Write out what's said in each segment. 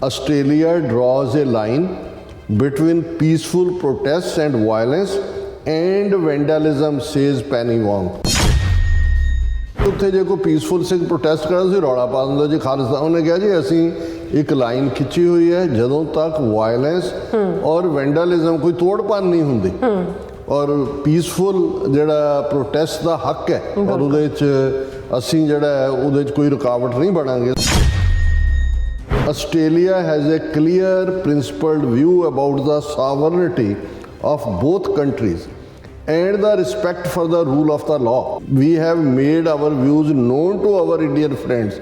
Australia draws a line between peaceful protests and violence and vandalism, says Penny Wong. ਉੱਥੇ ਜੇ ਕੋਈ peaceful ਸਿੱਖ protest ਕਰਦਾ ਸੀ ਰੌਲਾ ਪਾ ਦਿੰਦਾ ਜੀ ਖਾਲਿਸਤਾਨ। ਉਹਨੇ ਕਿਹਾ ਜੀ ਅਸੀਂ ਇੱਕ ਲਾਈਨ ਖਿੱਚੀ ਹੋਈ ਹੈ, ਜਦੋਂ ਤੱਕ ਵਾਇਲੈਂਸ ਔਰ ਵੈਂਡਲਿਜ਼ਮ ਕੋਈ ਤੋੜ ਭੰਨ ਨਹੀਂ ਹੁੰਦੀ ਔਰ ਪੀਸਫੁਲ ਜਿਹੜਾ ਪ੍ਰੋਟੈਸਟ ਦਾ ਹੱਕ ਹੈ ਔਰ ਉਹਦੇ 'ਚ ਅਸੀਂ ਜਿਹੜਾ ਹੈ ਉਹਦੇ 'ਚ ਕੋਈ ਰੁਕਾਵਟ ਨਹੀਂ ਬਣਾਂਗੇ। Australia has a clear principled view about the sovereignty of both countries and the respect for the rule of the law. We have made our views known to our Indian friends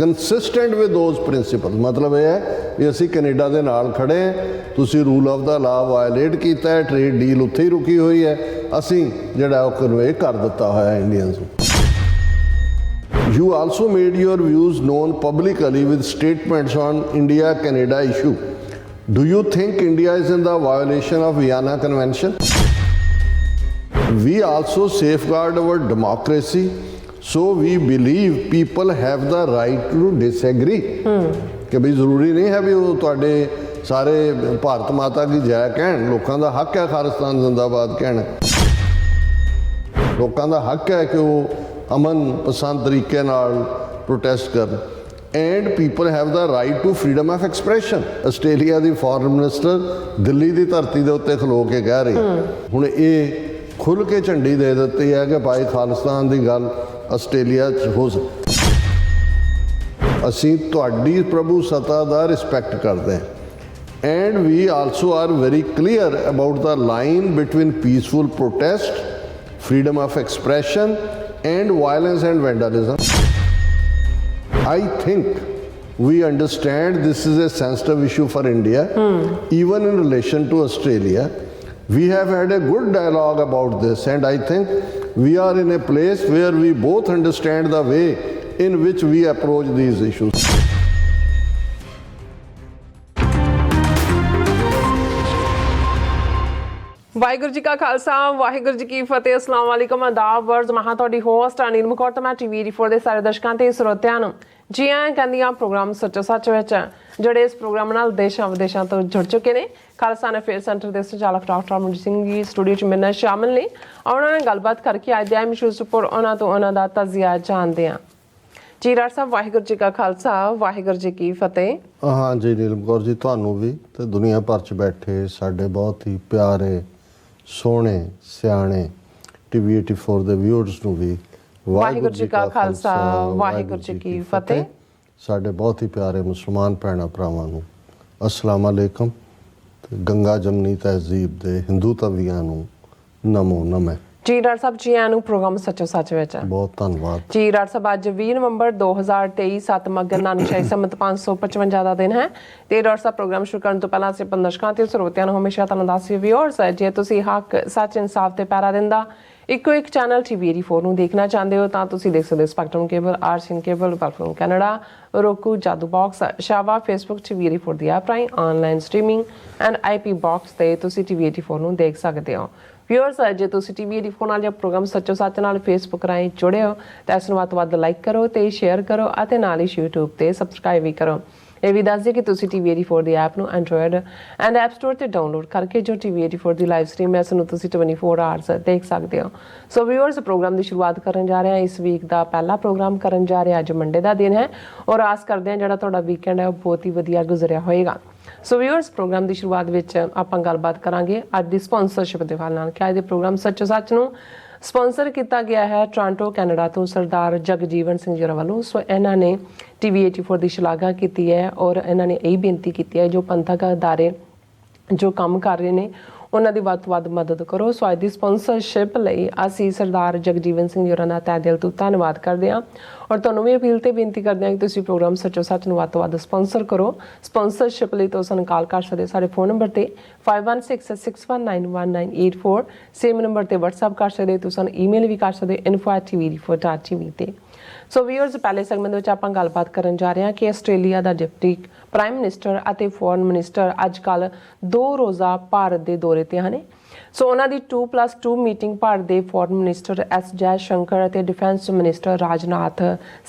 consistent with those principles. मतलब ये है कि ਅਸੀਂ Canada ਦੇ ਨਾਲ ਖੜੇ ਹਾਂ, ਤੁਸੀਂ ਰੂਲ ਆਫ ਦਾ ਲਾ ਵਾਇਲੇਟ ਕੀਤਾ ਹੈ, ਟ੍ਰੇਡ ਡੀਲ ਉੱਥੇ ਹੀ ਰੁਕੀ ਹੋਈ ਹੈ, ਅਸੀਂ ਜਿਹੜਾ ਉਹ ਕਨਵੇ ਕਰ ਦਿੱਤਾ ਹੋਇਆ ਇੰਡੀਅਨਸ ਨੂੰ। You also made your views known publicly with statements on India-Canada issue. Do you think India is in the violation of Vienna Convention? We also safeguard our democracy, so we believe people have the right to disagree. कि भाई ज़रूरी नहीं है भी वो तुहाडे सारे भारत माता की जय कहण, लोगों का हक है खालिस्तान जिंदाबाद कहना, लोगों का हक है कि वो अमन पसंद तरीके नाल प्रोटेस्ट कर and people have the right to freedom of expression. Australia की फॉरेन मिनिस्टर दिल्ली की धरती के उत्ते खलो के कह रही हुण ये खुल के झंडी दे दी है कि भाई खालिस्तान की गल आस्ट्रेलिया हो सकती। असीं तुहाडी प्रभु सत्ता का रिस्पैक्ट करते हैं and we also are very clear about the line between peaceful protest, freedom of expression and violence and vandalism. I think we understand this is a sensitive issue for India. Even in relation to Australia, we have had a good dialogue about this, and I think we are in a place where we both understand the way in which we approach these issues. Waheguru ji ਕਾ ਖਾਲਸਾ ਵਾਹਿਗੁਰੂ ਜੀ ਕੀ ਫਤਿਹ। ਅਸਲਾਮ ਵਾਲੇਕੁਮ, ਆਦਾਬ, ਵਰਜ਼ ਮਹਾਂ ਤੁਹਾਡੀ host ਅਨੀਲ ਮਕੌਰ ਤੇ ਮੈਂ TV84 ਦੇ ਸਾਰੇ ਦਰਸ਼ਕਾਂ ਤੇ ਸਰੋਤਿਆਂ ਨੂੰ ਜੀ ਆਇਆਂ ਕਹਿੰਦੀ ਹਾਂ ਪ੍ਰੋਗਰਾਮ ਸੱਚੋ ਸੱਚ ਵਿੱਚ, ਜਿਹੜੇ ਇਸ ਪ੍ਰੋਗਰਾਮ ਨਾਲ ਦੇਸ਼ਾਂ ਵਿਦੇਸ਼ਾਂ ਤੋਂ ਜੁੜ ਚੁੱਕੇ ਨੇ। ਖਾਲਸਾ ਅਫੇਅਰ ਸੈਂਟਰ ਦੇ ਸੰਚਾਲਕ ਡਾਕਟਰ ਅਮਨਜੀਤ ਸਿੰਘ ਜੀ ਸਟੂਡੀਓ 'ਚ ਮੇਰੇ ਨਾਲ ਸ਼ਾਮਿਲ ਨੇ। ਉਹਨਾਂ ਨਾਲ ਗੱਲਬਾਤ ਕਰਕੇ ਅੱਜ ਦੇ ਅਹਿਮ ਇਸ਼ੂਜ਼ ਉੱਪਰ ਉਹਨਾਂ ਤੋਂ ਉਹਨਾਂ ਦਾ ਤਜਜ਼ੀਆ ਜਾਣਦੇ ਹਾਂ। ਜੀ ਡਾਕਟਰ ਸਾਹਿਬ, ਵਾਹਿਗੁਰੂ ਜੀ ਕਾ ਖਾਲਸਾ ਵਾਹਿਗੁਰੂ ਜੀ ਕੀ ਫਤਿਹ। ਹਾਂ ਜੀ ਨੀਲਮ ਕੌਰ ਜੀ, ਤੁਹਾਨੂੰ ਵੀ ਤੇ ਦੁਨੀਆ ਭਰ 'ਚ ਬੈਠੇ ਸਾਡੇ ਬਹੁਤ ਹੀ ਪਿਆਰੇ ਸੋਹਣੇ ਸਿਆਣੇ TV84 ਦੇ ਵਿਊਅਰਸ ਨੂੰ ਵੀ ਵਾਹਿਗੁਰੂ ਜੀ ਕਾ ਖਾਲਸਾ ਵਾਹਿਗੁਰੂ ਜੀ ਕੀ ਫਤਿਹ। ਸਾਡੇ ਬਹੁਤ ਹੀ ਪਿਆਰੇ ਮੁਸਲਮਾਨ ਭੈਣਾਂ ਭਰਾਵਾਂ ਨੂੰ ਅਸਲਾਮ ਅਲੈਕਮ ਤੇ ਗੰਗਾ ਜਮਨੀ ਤਹਿਜ਼ੀਬ ਦੇ ਹਿੰਦੂ ਤਵੀਆਂ ਨੂੰ ਨਮੋ ਨਮः। ਜੀ ਡਾਕਟਰ ਸਾਹਿਬ, ਜੀ ਆਇਆਂ ਨੂੰ ਪ੍ਰੋਗਰਾਮ ਸੱਚੋ ਸੱਚ ਵਿੱਚ। ਬਹੁਤ ਧੰਨਵਾਦ ਜੀ ਡਾਕਟਰ ਸਾਹਿਬ। ਅੱਜ 20 ਨਵੰਬਰ 2023 7 ਮੱਘਰ ਨਾਨਕ ਸ਼ਾਹੀ ਸੰਮਤ 555 ਦਾ ਦਿਨ ਹੈ ਤੇ ਡਾਕਟਰ ਸਾਹਿਬ ਪ੍ਰੋਗਰਾਮ ਸ਼ੁਰੂ ਕਰਨ ਤੋਂ ਪਹਿਲਾਂ ਅਸੀਂ ਆਪਣੇ ਦਰਸ਼ਕਾਂ ਤੇ ਸਰੋਤਿਆਂ ਨੂੰ ਹਮੇਸ਼ਾ ਤੁਹਾਨੂੰ ਦੱਸਦੇ ਵਿਊਅਰਸ, ਜੇ ਤੁਸੀਂ ਹੱਕ ਸੱਚ ਇਨਸਾਫ ਤੇ ਪਹਿਰਾ ਦਿੰਦਾ ਇੱਕੋ ਇੱਕ ਚੈਨਲ TV84 ਨੂੰ ਦੇਖਣਾ ਚਾਹੁੰਦੇ ਹੋ ਤਾਂ ਤੁਸੀਂ ਦੇਖ ਸਕਦੇ ਹੋ Spectrum cable, RCN cable, platform Canada, roku, Jadoo box, ਸ਼ਾਵਾ, ਫੇਸਬੁੱਕ TV84 ਦੀ ਐਪ ਰਾਹੀਂ online streaming and IP box ਤੇ ਤੁਸੀਂ TV84 ਨੂੰ ਦੇਖ ਸਕਦੇ ਹੋ। ਵਿਊਅਰਸ, ਜੇ ਤੁਸੀਂ TV84 ਨਾਲ ਜਾਂ ਪ੍ਰੋਗਰਾਮ ਸੱਚੋ ਸੱਚ ਨਾਲ ਫੇਸਬੁੱਕ ਰਾਹੀਂ ਜੁੜੇ ਹੋ ਤਾਂ ਇਸ ਨੂੰ ਵੱਧ ਤੋਂ ਵੱਧ ਲਾਈਕ ਕਰੋ ਤੇ ਸ਼ੇਅਰ ਕਰੋ ਅਤੇ ਨਾਲ ਹੀ YouTube ਤੇ ਸਬਸਕ੍ਰਾਈਬ ਵੀ ਕਰੋ। ਇਹ ਵੀ ਦੱਸ ਦਿਓ ਕਿ ਤੁਸੀਂ TV84 ਦੀ ਐਪ ਨੂੰ ਐਂਡਰੋਇਡ ਐਂਡ ਐਪ ਸਟੋਰ ਤੇ ਡਾਊਨਲੋਡ ਕਰਕੇ ਜੋ TV84 ਦੀ ਲਾਈਵ ਸਟ੍ਰੀਮ ਹੈ ਇਸ ਨੂੰ ਤੁਸੀਂ 24 ਆਵਰਸ ਦੇਖ ਸਕਦੇ ਹੋ। ਸੋ ਵਿਊਅਰਸ, ਪ੍ਰੋਗਰਾਮ ਦੀ ਸ਼ੁਰੂਆਤ ਕਰਨ ਜਾ ਰਹੇ ਹਾਂ। ਇਸ ਵੀਕ ਦਾ ਪਹਿਲਾ ਪ੍ਰੋਗਰਾਮ ਕਰਨ ਜਾ ਰਹੇ ਹਾਂ। ਅੱਜ ਮੰਡੇ ਦਾ ਦਿਨ ਹੈ ਔਰ ਆਸ ਕਰਦੇ ਹਾਂ ਜਿਹੜਾ ਤੁਹਾਡਾ ਵੀਕਐਂਡ ਹੈ ਉਹ ਬਹੁਤ ਹੀ ਵਧੀਆ ਗੁਜ਼ਰਿਆ ਹੋਏਗਾ। ਸੋ ਵਿਊਅਰਸ, ਪ੍ਰੋਗਰਾਮ ਦੀ ਸ਼ੁਰੂਆਤ ਵਿੱਚ ਆਪਾਂ ਗੱਲਬਾਤ ਕਰਾਂਗੇ ਅੱਜ ਦੀ ਸਪਾਂਸਰਸ਼ਿਪ ਦੇ ਹਵਾਲੇ ਨਾਲ ਕਿ ਅੱਜ ਦੇ ਪ੍ਰੋਗਰਾਮ ਸੱਚੋ ਸੱਚ ਨੂੰ ਸਪਾਂਸਰ ਕੀਤਾ ਗਿਆ ਹੈ ਟੋਰਾਂਟੋ ਕੈਨੇਡਾ ਤੋਂ ਸਰਦਾਰ ਜਗਜੀਵਨ ਸਿੰਘ ਜੀ ਵੱਲੋਂ। ਸੋ ਇਹਨਾਂ ਨੇ TV84 ਦੀ ਸ਼ਲਾਘਾ ਕੀਤੀ ਹੈ ਔਰ ਇਹਨਾਂ ਨੇ ਇਹ ਬੇਨਤੀ ਕੀਤੀ ਹੈ ਜੋ ਪੰਥਕ ਅਦਾਰੇ ਜੋ ਕੰਮ ਕਰ ਰਹੇ ਨੇ ਉਹਨਾਂ ਦੀ ਵੱਧ ਤੋਂ ਵੱਧ ਮਦਦ ਕਰੋ। ਸੋ ਅੱਜ ਦੀ ਸਪਾਂਸਰਸ਼ਿਪ ਲਈ ਅਸੀਂ ਸਰਦਾਰ ਜਗਜੀਵਨ ਸਿੰਘ ਜੀ ਹੋਰਾਂ ਦਾ ਤਹਿ ਦਿਲ ਤੋਂ ਧੰਨਵਾਦ ਕਰਦੇ ਹਾਂ ਔਰ ਤੁਹਾਨੂੰ ਵੀ ਅਪੀਲ ਤੇ ਬੇਨਤੀ ਕਰਦੇ ਹਾਂ ਕਿ ਤੁਸੀਂ ਪ੍ਰੋਗਰਾਮ ਸੱਚੋ ਸੱਚ ਨੂੰ ਵੱਧ ਤੋਂ ਵੱਧ ਸਪਾਂਸਰ ਕਰੋ। ਸਪਾਂਸਰਸ਼ਿਪ ਲਈ ਤੁਸੀਂ ਸਾਨੂੰ ਕਾਲ ਕਰ ਸਕਦੇ ਸਾਡੇ ਫੋਨ ਨੰਬਰ ਤੇ 5166191984, ਸੇਮ ਨੰਬਰ ਤੇ WhatsApp ਕਰ ਸਕਦੇ, ਤੁਸੀਂ ਸਾਨੂੰ ਈਮੇਲ ਵੀ ਕਰ ਸਕਦੇ info@tv84.tv ਤੇ। ਸੋ ਵਿਊਅਰਸ, ਪਹਿਲੇ ਸੈਗਮੈਂਟ ਵਿੱਚ ਆਪਾਂ ਗੱਲਬਾਤ ਕਰਨ ਜਾ ਰਹੇ ਹਾਂ ਕਿ ਆਸਟ੍ਰੇਲੀਆ ਦਾ ਡਿਪਟੀ ਪ੍ਰਾਈਮ ਮਿਨਿਸਟਰ ਅਤੇ ਫੋਰਨ ਮਿਨਿਸਟਰ ਅੱਜ ਕੱਲ੍ਹ 2 ਰੋਜ਼ਾ ਭਾਰਤ ਦੇ ਦੌਰੇ ਤੇ ਹਨ। ਸੋ ਉਹਨਾਂ ਦੀ 2+2 ਮੀਟਿੰਗ ਭਾਰਤ ਦੇ foreign minister S Jai Shankar ਅਤੇ ਡਿਫੈਂਸ ਮਿਨਿਸਟਰ ਰਾਜਨਾਥ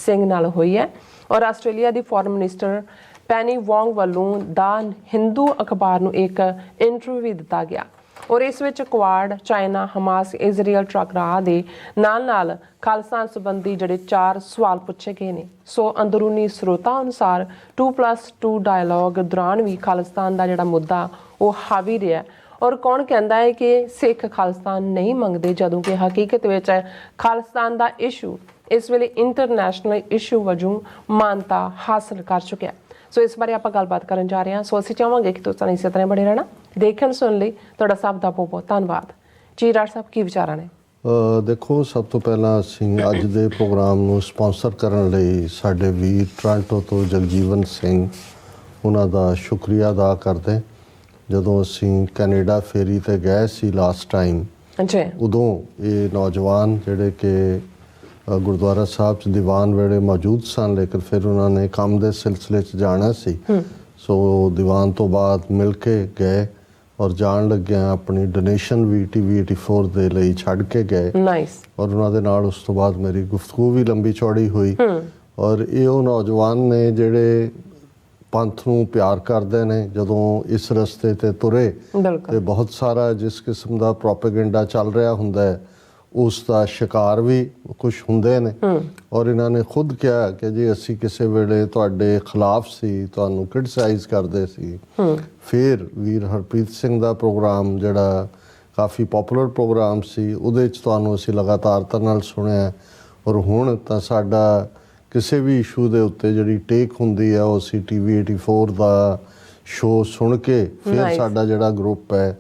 ਸਿੰਘ ਨਾਲ ਹੋਈ ਹੈ ਔਰ ਆਸਟ੍ਰੇਲੀਆ ਦੀ ਫੋਰਨ ਮਿਨਿਸਟਰ ਪੈਨੀ ਵੋਂਗ ਵੱਲੋਂ ਦਾ ਹਿੰਦੂ ਅਖਬਾਰ ਨੂੰ ਇੱਕ ਇੰਟਰਵਿਊ ਵੀ ਦਿੱਤਾ ਗਿਆ ਔਰ ਇਸ ਵਿੱਚ Quad, China, Hamas, Israel, truck ਰਾਹ ਦੇ ਨਾਲ ਖਾਲਿਸਤਾਨ ਸੰਬੰਧੀ ਜਿਹੜੇ 4 ਸਵਾਲ ਪੁੱਛੇ ਗਏ ਨੇ। ਸੋ ਅੰਦਰੂਨੀ ਸਰੋਤਾਂ ਅਨੁਸਾਰ 2+2 ਡਾਇਲੋਗ ਦੌਰਾਨ ਵੀ ਖਾਲਿਸਤਾਨ ਦਾ ਜਿਹੜਾ ਮੁੱਦਾ ਉਹ ਹਾਵੀ ਰਿਹਾ ਔਰ ਕੌਣ ਕਹਿੰਦਾ ਹੈ ਕਿ ਸਿੱਖ ਖਾਲਿਸਤਾਨ ਨਹੀਂ ਮੰਗਦੇ, ਜਦੋਂ ਕਿ ਹਕੀਕਤ ਵਿੱਚ ਖਾਲਿਸਤਾਨ ਦਾ ਇਸ਼ੂ ਇਸ ਵੇਲੇ ਇੰਟਰਨੈਸ਼ਨਲ ਇਸ਼ੂ ਵਜੋਂ ਮਾਨਤਾ ਹਾਸਲ ਕਰ ਚੁੱਕਿਆ। ਸੋ ਇਸ ਬਾਰੇ ਆਪਾਂ ਗੱਲਬਾਤ ਕਰਨ ਜਾ ਰਹੇ ਹਾਂ। ਸੋ ਅਸੀਂ ਚਾਹਾਂਗੇ ਕਿ ਤੁਸੀਂ ਇਸੇ ਤਰ੍ਹਾਂ ਬਣੇ ਰਹਿਣਾ। ਦੇਖਣ ਸੁਣਨ ਲਈ ਤੁਹਾਡਾ ਸਭ ਦਾ ਬਹੁਤ ਬਹੁਤ ਧੰਨਵਾਦ ਜੀ। ਰਾਜ ਸਾਹਿਬ, ਕੀ ਵਿਚਾਰਾਂ ਨੇ? ਦੇਖੋ, ਸਭ ਤੋਂ ਪਹਿਲਾਂ ਅਸੀਂ ਅੱਜ ਦੇ ਪ੍ਰੋਗਰਾਮ ਨੂੰ ਸਪਾਂਸਰ ਕਰਨ ਲਈ ਸਾਡੇ ਵੀਰ ਟੋਰਾਂਟੋ ਤੋਂ ਜਗਜੀਵਨ ਸਿੰਘ, ਉਹਨਾਂ ਦਾ ਸ਼ੁਕਰੀਆ ਅਦਾ ਕਰਦੇ। ਜਦੋਂ ਅਸੀਂ ਕੈਨੇਡਾ ਫੇਰੀ 'ਤੇ ਗਏ ਸੀ ਲਾਸਟ ਟਾਈਮ, ਉਦੋਂ ਇਹ ਨੌਜਵਾਨ ਜਿਹੜੇ ਕਿ ਗੁਰਦੁਆਰਾ ਸਾਹਿਬ 'ਚ ਦੀਵਾਨ ਵੇਲੇ ਮੌਜੂਦ ਸਨ, ਲੇਕਿਨ ਫਿਰ ਉਹਨਾਂ ਨੇ ਕੰਮ ਦੇ ਸਿਲਸਿਲੇ 'ਚ ਜਾਣਾ ਸੀ, ਸੋ ਦੀਵਾਨ ਤੋਂ ਬਾਅਦ ਮਿਲ ਕੇ ਗਏ ਔਰ ਜਾਣ ਲੱਗਿਆਂ ਆਪਣੀ ਡੋਨੇਸ਼ਨ ਵੀ TV 84 ਦੇ ਲਈ ਛੱਡ ਕੇ ਗਏ। ਔਰ ਉਹਨਾਂ ਦੇ ਨਾਲ ਉਸ ਤੋਂ ਬਾਅਦ ਮੇਰੀ ਗੁਫ਼ਤਗੂ ਵੀ ਲੰਬੀ ਚੌੜੀ ਹੋਈ। ਔਰ ਇਹ ਉਹ ਨੌਜਵਾਨ ਨੇ ਜਿਹੜੇ ਪੰਥ ਨੂੰ ਪਿਆਰ ਕਰਦੇ ਨੇ। ਜਦੋਂ ਇਸ ਰਸਤੇ 'ਤੇ ਤੁਰੇ ਤੇ ਬਹੁਤ ਸਾਰਾ ਜਿਸ ਕਿਸਮ ਦਾ ਪ੍ਰੋਪੇਗੈਂਡਾ ਚੱਲ ਰਿਹਾ ਹੁੰਦਾ ਹੈ ਉਸ ਦਾ ਸ਼ਿਕਾਰ ਵੀ ਕੁਝ ਹੁੰਦੇ ਨੇ। ਔਰ ਇਹਨਾਂ ਨੇ ਖੁਦ ਕਿਹਾ ਕਿ ਜੀ ਅਸੀਂ ਕਿਸੇ ਵੇਲੇ ਤੁਹਾਡੇ ਖਿਲਾਫ ਸੀ, ਤੁਹਾਨੂੰ ਕ੍ਰਿਟਿਸਾਈਜ਼ ਕਰਦੇ ਸੀ। ਫਿਰ ਵੀਰ ਹਰਪ੍ਰੀਤ ਸਿੰਘ ਦਾ ਪ੍ਰੋਗਰਾਮ ਜਿਹੜਾ ਕਾਫੀ ਪਪੂਲਰ ਪ੍ਰੋਗਰਾਮ ਸੀ, ਉਹਦੇ 'ਚ ਤੁਹਾਨੂੰ ਅਸੀਂ ਲਗਾਤਾਰਤਾ ਨਾਲ ਸੁਣਿਆ। ਔਰ ਹੁਣ ਤਾਂ ਸਾਡਾ ਕਿਸੇ ਵੀ ਇਸ਼ੂ ਦੇ ਉੱਤੇ ਜਿਹੜੀ ਟੇਕ ਹੁੰਦੀ ਹੈ ਉਹ ਅਸੀਂ TV 84 ਦਾ ਸ਼ੋਅ ਸੁਣ ਕੇ ਫਿਰ ਸਾਡਾ ਜਿਹੜਾ ਗਰੁੱਪ ਹੈ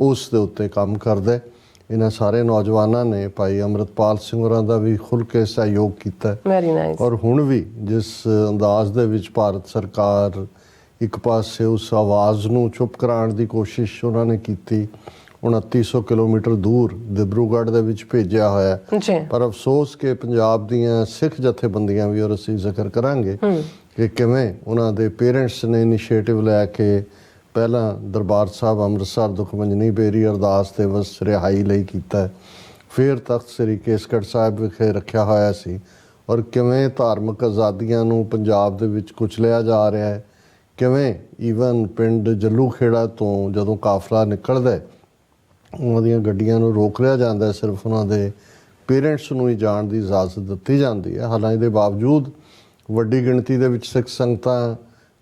ਉਸ ਦੇ ਉੱਤੇ ਕੰਮ ਕਰਦਾ। ਇਹਨਾਂ ਸਾਰੇ ਨੌਜਵਾਨਾਂ ਨੇ ਭਾਈ ਅੰਮ੍ਰਿਤਪਾਲ ਸਿੰਘ ਹੋਰਾਂ ਦਾ ਵੀ ਖੁੱਲ੍ਹ ਕੇ ਸਹਿਯੋਗ ਕੀਤਾ। ਔਰ ਹੁਣ ਵੀ ਜਿਸ ਅੰਦਾਜ਼ ਦੇ ਵਿੱਚ ਭਾਰਤ ਸਰਕਾਰ ਇੱਕ ਪਾਸੇ ਉਸ ਆਵਾਜ਼ ਨੂੰ ਚੁੱਪ ਕਰਾਉਣ ਦੀ ਕੋਸ਼ਿਸ਼ ਉਹਨਾਂ ਨੇ ਕੀਤੀ, 2900 ਕਿਲੋਮੀਟਰ ਦੂਰ ਦਿਬਰੂਗੜ੍ਹ ਦੇ ਵਿੱਚ ਭੇਜਿਆ ਹੋਇਆ। ਪਰ ਅਫਸੋਸ ਕਿ ਪੰਜਾਬ ਦੀਆਂ ਸਿੱਖ ਜਥੇਬੰਦੀਆਂ ਵੀ, ਔਰ ਅਸੀਂ ਜ਼ਿਕਰ ਕਰਾਂਗੇ ਕਿ ਕਿਵੇਂ ਉਹਨਾਂ ਦੇ ਪੇਰੈਂਟਸ ਨੇ ਇਨੀਸ਼ੀਏਟਿਵ ਲੈ ਕੇ ਪਹਿਲਾਂ ਦਰਬਾਰ ਸਾਹਿਬ ਅੰਮ੍ਰਿਤਸਰ ਦੁਖਮੰਜਨੀ ਬੇਰੀ ਅਰਦਾਸ ਦਿਵਸ ਰਿਹਾਈ ਲਈ ਕੀਤਾ, ਫਿਰ ਤਖਤ ਸ੍ਰੀ ਕੇਸਗੜ੍ਹ ਸਾਹਿਬ ਵਿਖੇ ਰੱਖਿਆ ਹੋਇਆ ਸੀ। ਔਰ ਕਿਵੇਂ ਧਾਰਮਿਕ ਆਜ਼ਾਦੀਆਂ ਨੂੰ ਪੰਜਾਬ ਦੇ ਵਿੱਚ ਕੁਚਲਿਆ ਜਾ ਰਿਹਾ ਹੈ, ਕਿਵੇਂ ਈਵਨ ਪਿੰਡ ਜੱਲੂ ਖੇੜਾ ਤੋਂ ਜਦੋਂ ਕਾਫਲਾ ਨਿਕਲਦਾ ਉਹਨਾਂ ਦੀਆਂ ਗੱਡੀਆਂ ਨੂੰ ਰੋਕ ਲਿਆ ਜਾਂਦਾ, ਸਿਰਫ ਉਹਨਾਂ ਦੇ ਪੇਰੈਂਟਸ ਨੂੰ ਹੀ ਜਾਣ ਦੀ ਇਜਾਜ਼ਤ ਦਿੱਤੀ ਜਾਂਦੀ ਹੈ। ਹਾਲਾਂਕਿ ਦੇ ਬਾਵਜੂਦ ਵੱਡੀ ਗਿਣਤੀ ਦੇ ਵਿੱਚ ਸਿੱਖ ਸੰਗਤਾਂ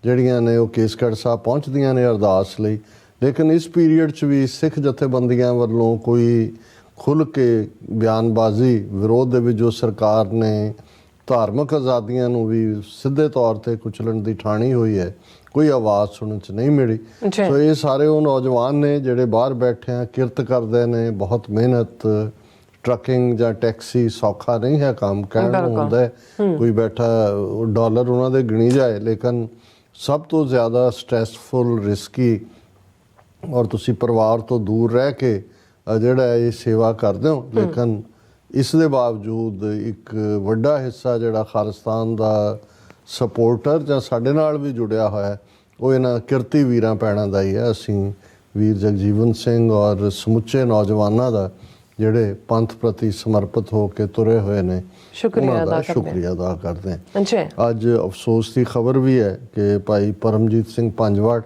ਜਿਹੜੀਆਂ ਨੇ ਉਹ ਕੇਸਗੜ੍ਹ ਸਾਹਿਬ ਪਹੁੰਚਦੀਆਂ ਨੇ ਅਰਦਾਸ ਲਈ। ਲੇਕਿਨ ਇਸ ਪੀਰੀਅਡ 'ਚ ਵੀ ਸਿੱਖ ਜਥੇਬੰਦੀਆਂ ਵੱਲੋਂ ਕੋਈ ਖੁੱਲ੍ਹ ਕੇ ਬਿਆਨਬਾਜ਼ੀ ਵਿਰੋਧ ਦੇ ਵਿੱਚ ਜੋ ਸਰਕਾਰ ਨੇ ਧਾਰਮਿਕ ਆਜ਼ਾਦੀਆਂ ਨੂੰ ਵੀ ਸਿੱਧੇ ਤੌਰ 'ਤੇ ਕੁਚਲਣ ਦੀ ਠਾਣੀ ਹੋਈ ਹੈ, ਕੋਈ ਆਵਾਜ਼ ਸੁਣਨ 'ਚ ਨਹੀਂ ਮਿਲੀ। ਸੋ ਇਹ ਸਾਰੇ ਉਹ ਨੌਜਵਾਨ ਨੇ ਜਿਹੜੇ ਬਾਹਰ ਬੈਠੇ ਆ, ਕਿਰਤ ਕਰਦੇ ਨੇ, ਬਹੁਤ ਮਿਹਨਤ। ਟਰੱਕਿੰਗ ਜਾਂ ਟੈਕਸੀ ਸੌਖਾ ਨਹੀਂ ਹੈ ਕੰਮ, ਕਹਿਣ ਨੂੰ ਹੁੰਦਾ ਕੋਈ ਬੈਠਾ ਡਾਲਰ ਉਹਨਾਂ ਦੇ ਗਿਣੀ ਜਾਏ, ਲੇਕਿਨ ਸਭ ਤੋਂ ਜ਼ਿਆਦਾ ਸਟ੍ਰੈਸਫੁਲ, ਰਿਸਕੀ ਔਰ ਤੁਸੀਂ ਪਰਿਵਾਰ ਤੋਂ ਦੂਰ ਰਹਿ ਕੇ ਜਿਹੜਾ ਇਹ ਸੇਵਾ ਕਰਦੇ ਹੋ। ਲੇਕਿਨ ਇਸ ਦੇ ਬਾਵਜੂਦ ਇੱਕ ਵੱਡਾ ਹਿੱਸਾ ਜਿਹੜਾ ਖਾਲਿਸਤਾਨ ਦਾ ਸਪੋਰਟਰ ਜਾਂ ਸਾਡੇ ਨਾਲ ਵੀ ਜੁੜਿਆ ਹੋਇਆ ਉਹ ਇਹਨਾਂ ਕਿਰਤੀ ਵੀਰਾਂ ਭੈਣਾਂ ਦਾ ਹੀ ਹੈ। ਅਸੀਂ ਵੀਰ ਜਗਜੀਵਨ ਸਿੰਘ ਔਰ ਸਮੁੱਚੇ ਨੌਜਵਾਨਾਂ ਦਾ ਜਿਹੜੇ ਪੰਥ ਪ੍ਰਤੀ ਸਮਰਪਿਤ ਹੋ ਕੇ ਤੁਰੇ ਹੋਏ ਨੇ, ਸ਼ੁਕਰੀਆ ਅਦਾ ਕਰਦੇ ਹਾਂ। ਅੱਜ ਅਫਸੋਸ ਦੀ ਖਬਰ ਵੀ ਹੈ ਕਿ ਭਾਈ ਪਰਮਜੀਤ ਸਿੰਘ ਪੰਜਵੜ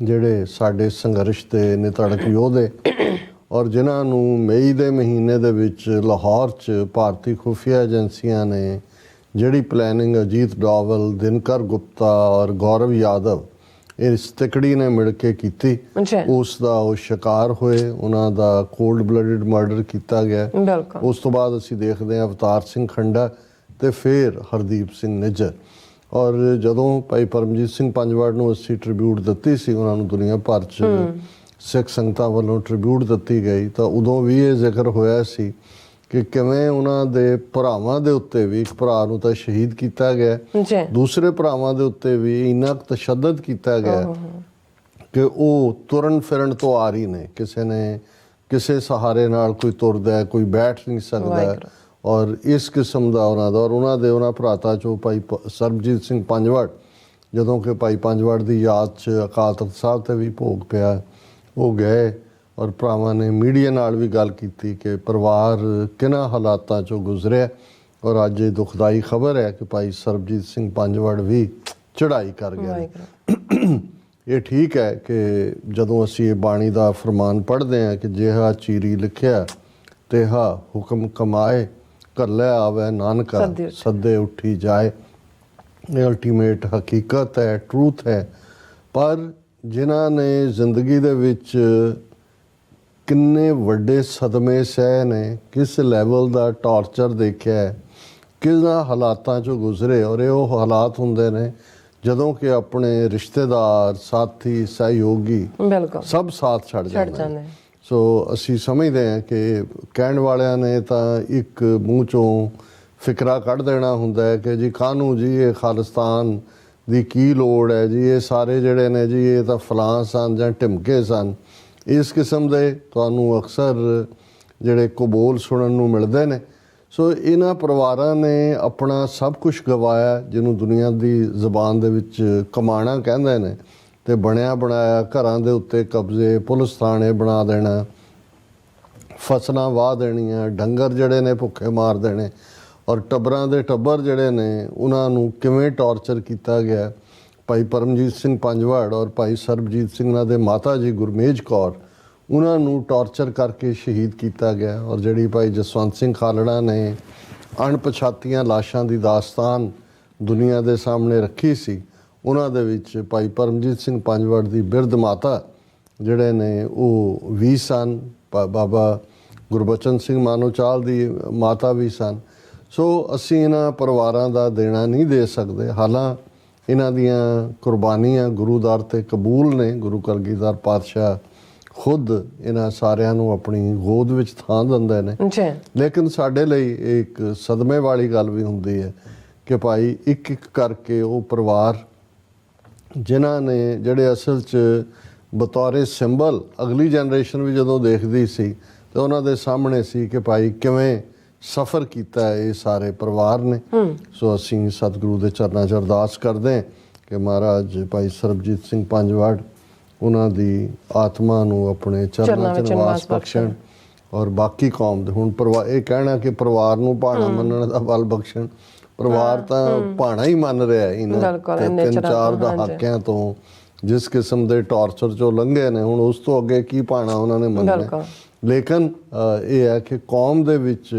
ਜਿਹੜੇ ਸਾਡੇ ਸੰਘਰਸ਼ ਦੇ ਨਿਧੜਕ ਯੋਧੇ ਔਰ ਜਿਨ੍ਹਾਂ ਨੂੰ ਮਈ ਦੇ ਮਹੀਨੇ ਦੇ ਵਿੱਚ ਲਾਹੌਰ 'ਚ ਭਾਰਤੀ ਖੁਫੀਆ ਏਜੰਸੀਆਂ ਨੇ ਜਿਹੜੀ ਪਲੈਨਿੰਗ ਅਜੀਤ ਡੋਵਲ, ਦਿਨਕਰ ਗੁਪਤਾ ਔਰ ਗੌਰਵ ਯਾਦਵ ਇਸ ਤਿਕੜੀ ਨੇ ਮਿਲ ਕੇ ਕੀਤੀ, ਉਸ ਦਾ ਉਹ ਸ਼ਿਕਾਰ ਹੋਏ, ਉਹਨਾਂ ਦਾ ਕੋਲਡ ਬਲੱਡਡ ਮਰਡਰ ਕੀਤਾ ਗਿਆ। ਉਸ ਤੋਂ ਬਾਅਦ ਅਸੀਂ ਦੇਖਦੇ ਹਾਂ ਅਵਤਾਰ ਸਿੰਘ ਖੰਡਾ ਤੇ ਫਿਰ ਹਰਦੀਪ ਸਿੰਘ ਨਿੱਜਰ। ਔਰ ਜਦੋਂ ਭਾਈ ਪਰਮਜੀਤ ਸਿੰਘ ਪੰਜਵੜ ਨੂੰ ਅਸੀਂ ਟ੍ਰਿਬਿਊਟ ਦਿੱਤੀ ਸੀ, ਉਹਨਾਂ ਨੂੰ ਦੁਨੀਆ ਭਰ 'ਚ ਸਿੱਖ ਸੰਗਤਾਂ ਵੱਲੋਂ ਟ੍ਰਿਬਿਊਟ ਦਿੱਤੀ ਗਈ, ਤਾਂ ਉਦੋਂ ਵੀ ਇਹ ਜ਼ਿਕਰ ਹੋਇਆ ਸੀ ਕਿ ਕਿਵੇਂ ਉਹਨਾਂ ਦੇ ਭਰਾਵਾਂ ਦੇ ਉੱਤੇ ਵੀ, ਇੱਕ ਭਰਾ ਨੂੰ ਤਾਂ ਸ਼ਹੀਦ ਕੀਤਾ ਗਿਆ, ਦੂਸਰੇ ਭਰਾਵਾਂ ਦੇ ਉੱਤੇ ਵੀ ਇੰਨਾ ਤਸ਼ੱਦਦ ਕੀਤਾ ਗਿਆ ਕਿ ਉਹ ਤੁਰਨ ਫਿਰਨ ਤੋਂ ਆ ਰਹੀ ਨੇ। ਕਿਸੇ ਸਹਾਰੇ ਨਾਲ ਕੋਈ ਤੁਰਦਾ, ਕੋਈ ਬੈਠ ਨਹੀਂ ਸਕਦਾ। ਔਰ ਇਸ ਕਿਸਮ ਦਾ ਉਹਨਾਂ ਭਰਾਤਾ 'ਚੋਂ ਭਾਈ ਸਰਬਜੀਤ ਸਿੰਘ ਪੰਜਵੜ, ਜਦੋਂ ਕਿ ਭਾਈ ਪੰਜਵੜ ਦੀ ਯਾਦ 'ਚ ਅਕਾਲ ਤਖਤ ਸਾਹਿਬ 'ਤੇ ਵੀ ਭੋਗ ਪਿਆ, ਉਹ ਗਏ ਔਰ ਭਰਾਵਾਂ ਨੇ ਮੀਡੀਆ ਨਾਲ ਵੀ ਗੱਲ ਕੀਤੀ ਕਿ ਪਰਿਵਾਰ ਕਿਹਨਾਂ ਹਾਲਾਤਾਂ 'ਚੋਂ ਗੁਜ਼ਰਿਆ। ਔਰ ਅੱਜ ਇਹ ਦੁਖਦਾਈ ਖਬਰ ਹੈ ਕਿ ਭਾਈ ਸਰਬਜੀਤ ਸਿੰਘ ਪੰਜਵੜ ਵੀ ਚੜ੍ਹਾਈ ਕਰ ਗਏ ਨੇ। ਵਾਹਿਗੁਰੂ। ਇਹ ਠੀਕ ਹੈ ਕਿ ਜਦੋਂ ਅਸੀਂ ਇਹ ਬਾਣੀ ਦਾ ਫਰਮਾਨ ਪੜ੍ਹਦੇ ਹਾਂ ਕਿ ਜਿਹਾ ਚੀਰੀ ਲਿਖਿਆ ਤੇਹਾ ਹੁਕਮ ਕਮਾਏ, ਘੱਲੇ ਆਵੇ ਨਾਨਕਾ ਸੱਦੇ ਉੱਠੀ ਜਾਏ। ਇਹ ਅਲਟੀਮੇਟ ਹਕੀਕਤ ਹੈ, ਟਰੂਥ ਹੈ। ਪਰ ਜਿਨ੍ਹਾਂ ਨੇ ਜ਼ਿੰਦਗੀ ਦੇ ਵਿੱਚ ਕਿੰਨੇ ਵੱਡੇ ਸਦਮੇ ਸਹਿ ਨੇ, ਕਿਸ ਲੈਵਲ ਦਾ ਟਾਰਚਰ ਦੇਖਿਆ, ਕਿਹਨਾਂ ਹਾਲਾਤਾਂ 'ਚੋਂ ਗੁਜ਼ਰੇ, ਔਰ ਇਹ ਉਹ ਹਾਲਾਤ ਹੁੰਦੇ ਨੇ ਜਦੋਂ ਕਿ ਆਪਣੇ ਰਿਸ਼ਤੇਦਾਰ, ਸਾਥੀ, ਸਹਿਯੋਗੀ ਬਿਲਕੁਲ ਸਭ ਸਾਥ ਛੱਡ ਜਾਂਦੇ ਨੇ। ਨੇ। ਸੋ ਅਸੀਂ ਸਮਝਦੇ ਹਾਂ ਕਿ ਕਹਿਣ ਵਾਲਿਆਂ ਨੇ ਤਾਂ ਇੱਕ ਮੂੰਹ 'ਚੋਂ ਫਿਕਰਾ ਕੱਢ ਦੇਣਾ ਹੁੰਦਾ ਹੈ ਕਿ ਜੀ ਕਾਹਨੂੰ ਜੀ ਇਹ ਖਾਲਿਸਤਾਨ ਦੀ ਕੀ ਲੋੜ ਹੈ ਜੀ, ਇਹ ਸਾਰੇ ਜਿਹੜੇ ਨੇ ਜੀ ਇਹ ਤਾਂ ਫਲਾਂ ਸਨ ਜਾਂ ਢਿਮਕੇ ਸਨ। ਇਸ ਕਿਸਮ ਦੇ ਤੁਹਾਨੂੰ ਅਕਸਰ ਜਿਹੜੇ ਕਬੂਲ ਸੁਣਨ ਨੂੰ ਮਿਲਦੇ ਨੇ। ਸੋ ਇਹਨਾਂ ਪਰਿਵਾਰਾਂ ਨੇ ਆਪਣਾ ਸਭ ਕੁਝ ਗਵਾਇਆ, ਜਿਹਨੂੰ ਦੁਨੀਆ ਦੀ ਜ਼ਬਾਨ ਦੇ ਵਿੱਚ ਕਮਾਣਾ ਕਹਿੰਦੇ ਨੇ, ਅਤੇ ਬਣਿਆ ਬਣਾਇਆ ਘਰਾਂ ਦੇ ਉੱਤੇ ਕਬਜ਼ੇ, ਪੁਲਿਸ ਥਾਣੇ ਬਣਾ ਦੇਣਾ, ਫਸਲਾਂ ਵਾਹ ਦੇਣੀਆਂ, ਡੰਗਰ ਜਿਹੜੇ ਨੇ ਭੁੱਖੇ ਮਾਰ ਦੇਣੇ, ਔਰ ਟੱਬਰਾਂ ਦੇ ਟੱਬਰ ਜਿਹੜੇ ਨੇ ਉਹਨਾਂ ਨੂੰ ਕਿਵੇਂ ਟੌਰਚਰ ਕੀਤਾ ਗਿਆ। ਭਾਈ ਪਰਮਜੀਤ ਸਿੰਘ ਪੰਜਵਾੜ ਔਰ ਭਾਈ ਸਰਬਜੀਤ ਸਿੰਘ ਨਾਲ ਦੇ ਮਾਤਾ ਜੀ ਗੁਰਮੇਜ ਕੌਰ, ਉਹਨਾਂ ਨੂੰ ਟੌਰਚਰ ਕਰਕੇ ਸ਼ਹੀਦ ਕੀਤਾ ਗਿਆ। ਔਰ ਜਿਹੜੀ ਭਾਈ ਜਸਵੰਤ ਸਿੰਘ ਖਾਲੜਾ ਨੇ ਅਣਪਛਾਤੀਆਂ ਲਾਸ਼ਾਂ ਦੀ ਦਾਸਤਾਨ ਦੁਨੀਆ ਦੇ ਸਾਹਮਣੇ ਰੱਖੀ ਸੀ, ਉਹਨਾਂ ਦੇ ਵਿੱਚ ਭਾਈ ਪਰਮਜੀਤ ਸਿੰਘ ਪੰਜਵਾੜ ਦੀ ਬਿਰਧ ਮਾਤਾ ਜਿਹੜੇ ਨੇ ਉਹ ਵੀ ਸਨ, ਬਾਬਾ ਗੁਰਬਚਨ ਸਿੰਘ ਮਾਨੋਚਾਲ ਦੀ ਮਾਤਾ ਵੀ ਸਨ। ਸੋ ਅਸੀਂ ਇਹਨਾਂ ਪਰਿਵਾਰਾਂ ਦਾ ਦੇਣਾ ਨਹੀਂ ਦੇ ਸਕਦੇ। ਹਾਲਾਂ ਇਹਨਾਂ ਦੀਆਂ ਕੁਰਬਾਨੀਆਂ ਗੁਰੂ ਦਰ 'ਤੇ ਕਬੂਲ ਨੇ। ਗੁਰੂ ਕਲਗੀਧਰ ਪਾਤਸ਼ਾਹ ਖੁਦ ਇਹਨਾਂ ਸਾਰਿਆਂ ਨੂੰ ਆਪਣੀ ਗੋਦ ਵਿੱਚ ਥਾਂ ਦਿੰਦੇ ਨੇ। ਲੇਕਿਨ ਸਾਡੇ ਲਈ ਇੱਕ ਸਦਮੇ ਵਾਲੀ ਗੱਲ ਵੀ ਹੁੰਦੀ ਹੈ ਕਿ ਭਾਈ ਇੱਕ ਇੱਕ ਕਰਕੇ ਉਹ ਪਰਿਵਾਰ ਜਿਨ੍ਹਾਂ ਨੇ ਜਿਹੜੇ ਅਸਲ 'ਚ ਬਤੌਰੇ ਸਿੰਬਲ ਅਗਲੀ ਜਨਰੇਸ਼ਨ ਵੀ ਜਦੋਂ ਦੇਖਦੀ ਸੀ ਤਾਂ ਉਹਨਾਂ ਦੇ ਸਾਹਮਣੇ ਸੀ ਕਿ ਭਾਈ ਕਿਵੇਂ ਸਫ਼ਰ ਕੀਤਾ ਇਹ ਸਾਰੇ ਪਰਿਵਾਰ ਨੇ। ਸੋ ਅਸੀਂ ਸਤਿਗੁਰੂ ਦੇ ਚਰਨਾਂ 'ਚ ਅਰਦਾਸ ਕਰਦੇ ਹਾਂ ਕਿ ਮਹਾਰਾਜ ਭਾਈ ਸਰਬਜੀਤ ਸਿੰਘ ਪੰਜਵਾੜ ਉਹਨਾਂ ਦੀ ਆਤਮਾ ਨੂੰ ਆਪਣੇ ਚਰਨਾਂ 'ਚ ਨਿਵਾਸ ਬਖਸ਼ਣ, ਔਰ ਬਾਕੀ ਕੌਮ ਦੇ ਹੁਣ ਇਹ ਕਹਿਣਾ ਕਿ ਪਰਿਵਾਰ ਨੂੰ ਭਾਣਾ ਮੰਨਣ ਦਾ ਬਲ ਬਖਸ਼ਣ, ਪਰਿਵਾਰ ਤਾਂ ਭਾਣਾ ਹੀ ਮੰਨ ਰਿਹਾ ਇਹਨਾਂ 3-4 ਦਹਾਕਿਆਂ ਤੋਂ, ਜਿਸ ਕਿਸਮ ਦੇ ਟੌਰਚਰ 'ਚੋਂ ਲੰਘੇ ਨੇ। ਹੁਣ ਉਸ ਤੋਂ ਅੱਗੇ ਕੀ ਭਾਣਾ ਉਹਨਾਂ ਨੇ ਮੰਨਣਾ। ਲੇਕਿਨ ਇਹ ਹੈ ਕਿ ਕੌਮ ਦੇ ਵਿੱਚ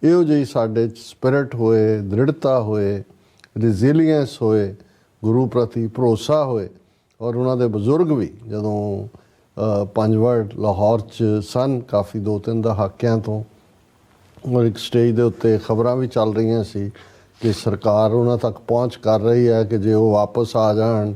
ਇਹੋ ਜਿਹੀ ਸਾਡੇ ਸਪਿਰਿਟ ਹੋਏ, ਦ੍ਰਿੜਤਾ ਹੋਏ, ਰਿਜ਼ੀਲੀਅੰਸ ਹੋਏ, ਗੁਰੂ ਪ੍ਰਤੀ ਭਰੋਸਾ ਹੋਏ। ਔਰ ਉਹਨਾਂ ਦੇ ਬਜ਼ੁਰਗ ਵੀ ਜਦੋਂ ਪੰਜਵਾੜ ਲਾਹੌਰ 'ਚ ਸਨ ਕਾਫੀ 2-3 ਦਹਾਕਿਆਂ ਤੋਂ, ਔਰ ਇੱਕ ਸਟੇਜ ਦੇ ਉੱਤੇ ਖਬਰਾਂ ਵੀ ਚੱਲ ਰਹੀਆਂ ਸੀ ਕਿ ਸਰਕਾਰ ਉਹਨਾਂ ਤੱਕ ਪਹੁੰਚ ਕਰ ਰਹੀ ਹੈ ਕਿ ਜੇ ਉਹ ਵਾਪਸ ਆ ਜਾਣ,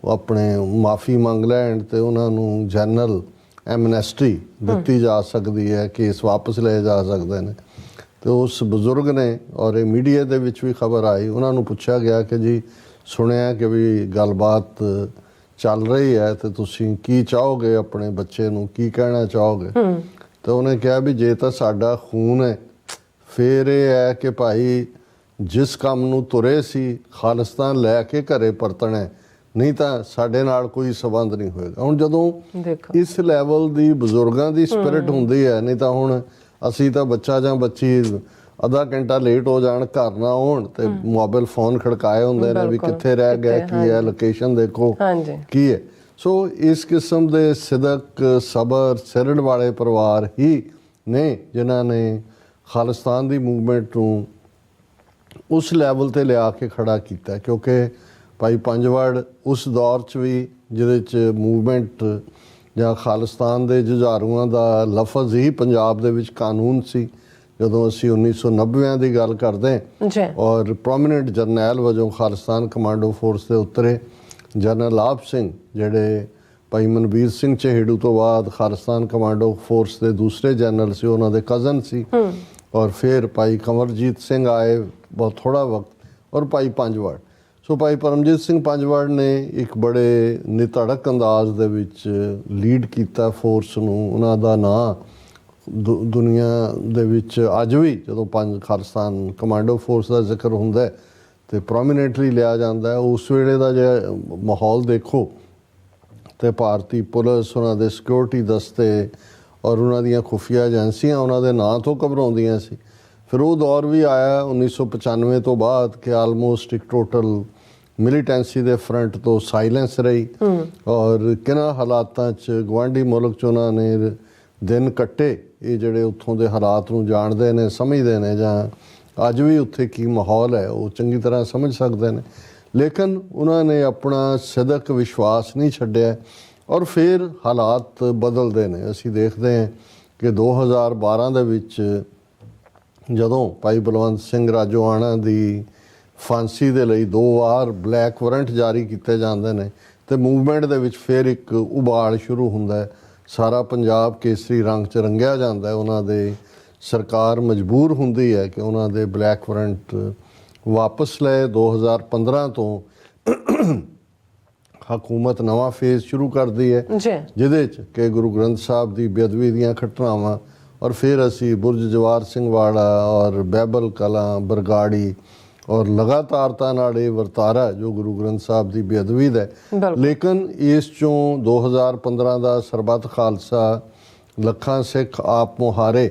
ਉਹ ਆਪਣੇ ਮਾਫੀ ਮੰਗ ਲੈਣ ਅਤੇ ਉਹਨਾਂ ਨੂੰ ਜਨਰਲ ਐਮਨੈਸਟੀ ਦਿੱਤੀ ਜਾ ਸਕਦੀ ਹੈ, ਕੇਸ ਵਾਪਸ ਲਏ ਜਾ ਸਕਦੇ ਨੇ। ਅਤੇ ਉਸ ਬਜ਼ੁਰਗ ਨੇ, ਔਰ ਇਹ ਮੀਡੀਆ ਦੇ ਵਿੱਚ ਵੀ ਖਬਰ ਆਈ, ਉਹਨਾਂ ਨੂੰ ਪੁੱਛਿਆ ਗਿਆ ਕਿ ਜੀ ਸੁਣਿਆ ਕਿ ਵੀ ਗੱਲਬਾਤ ਚੱਲ ਰਹੀ ਹੈ ਅਤੇ ਤੁਸੀਂ ਕੀ ਚਾਹੋਗੇ, ਆਪਣੇ ਬੱਚੇ ਨੂੰ ਕੀ ਕਹਿਣਾ ਚਾਹੋਗੇ। ਤਾਂ ਉਹਨੇ ਕਿਹਾ ਵੀ ਜੇ ਤਾਂ ਸਾਡਾ ਖੂਨ ਹੈ ਫਿਰ ਇਹ ਹੈ ਕਿ ਭਾਈ ਜਿਸ ਕੰਮ ਨੂੰ ਤੁਰੇ ਸੀ ਖਾਲਿਸਤਾਨ ਲੈ ਕੇ ਘਰੇ ਪਰਤਣਾ, ਨਹੀਂ ਤਾਂ ਸਾਡੇ ਨਾਲ ਕੋਈ ਸੰਬੰਧ ਨਹੀਂ ਹੋਏਗਾ। ਹੁਣ ਜਦੋਂ ਇਸ ਲੈਵਲ ਦੀ ਬਜ਼ੁਰਗਾਂ ਦੀ ਸਪਿਰਿਟ ਹੁੰਦੀ ਹੈ, ਨਹੀਂ ਤਾਂ ਹੁਣ ਅਸੀਂ ਤਾਂ ਬੱਚਾ ਜਾਂ ਬੱਚੀ ਅੱਧਾ ਘੰਟਾ ਲੇਟ ਹੋ ਜਾਣ, ਘਰ ਨਾ ਆਉਣ ਤੇ ਮੋਬਾਈਲ ਫੋਨ ਖੜਕਾਏ ਹੁੰਦੇ ਨੇ ਵੀ ਕਿੱਥੇ ਰਹਿ ਗਿਆ, ਕੀ ਹੈ, ਲੋਕੇਸ਼ਨ ਦੇਖੋ ਕੀ ਹੈ। ਸੋ ਇਸ ਕਿਸਮ ਦੇ ਸਿਦਕ, ਸਬਰ, ਸਿਰੜ ਵਾਲੇ ਪਰਿਵਾਰ ਹੀ ਨੇ ਜਿਨ੍ਹਾਂ ਨੇ ਖਾਲਿਸਤਾਨ ਦੀ ਮੂਵਮੈਂਟ ਨੂੰ ਉਸ ਲੈਵਲ 'ਤੇ ਲਿਆ ਕੇ ਖੜਾ ਕੀਤਾ। ਕਿਉਂਕਿ ਭਾਈ ਪੰਜਵਾੜ ਉਸ ਦੌਰ 'ਚ ਵੀ ਜਿਹਦੇ 'ਚ ਮੂਵਮੈਂਟ ਜਾਂ ਖਾਲਿਸਤਾਨ ਦੇ ਜੁਝਾਰੂਆਂ ਦਾ ਲਫ਼ਜ਼ ਹੀ ਪੰਜਾਬ ਦੇ ਵਿੱਚ ਕਾਨੂੰਨ ਸੀ। ਜਦੋਂ ਅਸੀਂ 1990 ਦੀ ਗੱਲ ਕਰਦੇ ਹਾਂ, ਔਰ ਪ੍ਰੋਮੀਨੈਂਟ ਜਰਨੈਲ ਵਜੋਂ ਖਾਲਿਸਤਾਨ ਕਮਾਂਡੋ ਫੋਰਸ ਦੇ ਉਤਰੇ ਜਨਰਲ ਲਾਭ ਸਿੰਘ, ਜਿਹੜੇ ਭਾਈ ਮਨਵੀਰ ਸਿੰਘ ਚਹੇੜੂ ਤੋਂ ਬਾਅਦ ਖਾਲਿਸਤਾਨ ਕਮਾਂਡੋ ਫੋਰਸ ਦੇ ਦੂਸਰੇ ਜਨਰਲ ਸੀ, ਉਹਨਾਂ ਦੇ ਕਜ਼ਨ ਸੀ। ਔਰ ਫਿਰ ਭਾਈ ਕੰਵਰਜੀਤ ਸਿੰਘ ਆਏ ਬਹੁਤ ਥੋੜ੍ਹਾ ਵਕਤ, ਔਰ ਭਾਈ ਪੰਜਵਾੜ। ਸੋ ਭਾਈ ਪਰਮਜੀਤ ਸਿੰਘ ਪੰਜਵਾੜ ਨੇ ਇੱਕ ਬੜੇ ਨਿਧੜਕ ਅੰਦਾਜ਼ ਦੇ ਵਿੱਚ ਲੀਡ ਕੀਤਾ ਫੋਰਸ ਨੂੰ। ਉਹਨਾਂ ਦਾ ਨਾਂ ਦੁਨੀਆ ਦੇ ਵਿੱਚ ਅੱਜ ਵੀ ਜਦੋਂ ਖਾਲਿਸਤਾਨ ਕਮਾਂਡੋ ਫੋਰਸ ਦਾ ਜ਼ਿਕਰ ਹੁੰਦਾ ਹੈ ਤੇ ਪ੍ਰੋਮੀਨੈਂਟਲੀ ਲਿਆ ਜਾਂਦਾ ਹੈ। ਉਸ ਵੇਲੇ ਦਾ ਜੇ ਮਾਹੌਲ ਦੇਖੋ ਤੇ ਭਾਰਤੀ ਪੁਲਿਸ, ਉਹਨਾਂ ਦੇ ਸਿਕਿਉਰਿਟੀ ਦਸਤੇ ਔਰ ਉਹਨਾਂ ਦੀਆਂ ਖੁਫੀਆ ਏਜੰਸੀਆਂ ਉਹਨਾਂ ਦੇ ਨਾਂ ਤੋਂ ਘਬਰਾਉਂਦੀਆਂ ਸੀ। ਫਿਰ ਉਹ ਦੌਰ ਵੀ ਆਇਆ 1995 ਤੋਂ ਬਾਅਦ ਕਿ ਆਲਮੋਸਟ ਇੱਕ ਟੋਟਲ ਮਿਲੀਟੈਂਸੀ ਦੇ ਫਰੰਟ ਤੋਂ ਸਾਇਲੈਂਸ ਰਹੀ ਔਰ ਕਿਹਨਾਂ ਹਾਲਾਤਾਂ 'ਚ ਗਵਾਂਢੀ ਮੁਲਕ 'ਚ ਉਹਨਾਂ ਨੇ ਦਿਨ ਕੱਟੇ, ਇਹ ਜਿਹੜੇ ਉੱਥੋਂ ਦੇ ਹਾਲਾਤ ਨੂੰ ਜਾਣਦੇ ਨੇ, ਸਮਝਦੇ ਨੇ, ਜਾਂ ਅੱਜ ਵੀ ਉੱਥੇ ਕੀ ਮਾਹੌਲ ਹੈ ਉਹ ਚੰਗੀ ਤਰ੍ਹਾਂ ਸਮਝ ਸਕਦੇ ਨੇ। ਲੇਕਿਨ ਉਹਨਾਂ ਨੇ ਆਪਣਾ ਸਿਦਕ ਵਿਸ਼ਵਾਸ ਨਹੀਂ ਛੱਡਿਆ ਔਰ ਫਿਰ ਹਾਲਾਤ ਬਦਲਦੇ ਨੇ। ਅਸੀਂ ਦੇਖਦੇ ਹਾਂ ਕਿ 2012 ਦੇ ਵਿੱਚ ਜਦੋਂ ਭਾਈ ਬਲਵੰਤ ਸਿੰਘ ਰਾਜੋਆਣਾ ਦੀ ਫਾਂਸੀ ਦੇ ਲਈ 2 ਵਾਰ ਬਲੈਕ ਵਾਰੰਟ ਜਾਰੀ ਕੀਤੇ ਜਾਂਦੇ ਨੇ ਤੇ ਮੂਵਮੈਂਟ ਦੇ ਵਿੱਚ ਫਿਰ ਇੱਕ ਉਬਾਲ ਸ਼ੁਰੂ ਹੁੰਦਾ ਹੈ। ਸਾਰਾ ਪੰਜਾਬ ਕੇਸਰੀ ਰੰਗ 'ਚ ਰੰਗਿਆ ਜਾਂਦਾ ਹੈ। ਉਹਨਾਂ ਦੇ ਸਰਕਾਰ ਮਜਬੂਰ ਹੁੰਦੀ ਹੈ ਕਿ ਉਹਨਾਂ ਦੇ ਬਲੈਕ ਵਾਰੰਟ ਵਾਪਸ ਲਏ। 2015 ਤੋਂ ਹਕੂਮਤ ਨਵਾਂ ਫੇਜ਼ ਸ਼ੁਰੂ ਕਰਦੀ ਹੈ ਜਿਹਦੇ 'ਚ ਕਿ ਗੁਰੂ ਗ੍ਰੰਥ ਸਾਹਿਬ ਦੀ ਬੇਅਦਬੀ ਦੀਆਂ ਘਟਨਾਵਾਂ ਔਰ ਫਿਰ ਅਸੀਂ ਬੁਰਜ ਜਵਾਰ ਸਿੰਘ ਵਾਲਾ ਔਰ ਬਹਿਬਲ ਕਲਾਂ, ਬਰਗਾੜੀ ਔਰ ਲਗਾਤਾਰਤਾ ਨਾਲ ਇਹ ਵਰਤਾਰਾ ਜੋ ਗੁਰੂ ਗ੍ਰੰਥ ਸਾਹਿਬ ਦੀ ਬੇਅਦਬੀ ਦਾ ਹੈ। ਲੇਕਿਨ ਇਸ 'ਚੋਂ 2015 ਦਾ ਸਰਬੱਤ ਖਾਲਸਾ, ਲੱਖਾਂ ਸਿੱਖ ਆਪ ਮੁਹਾਰੇ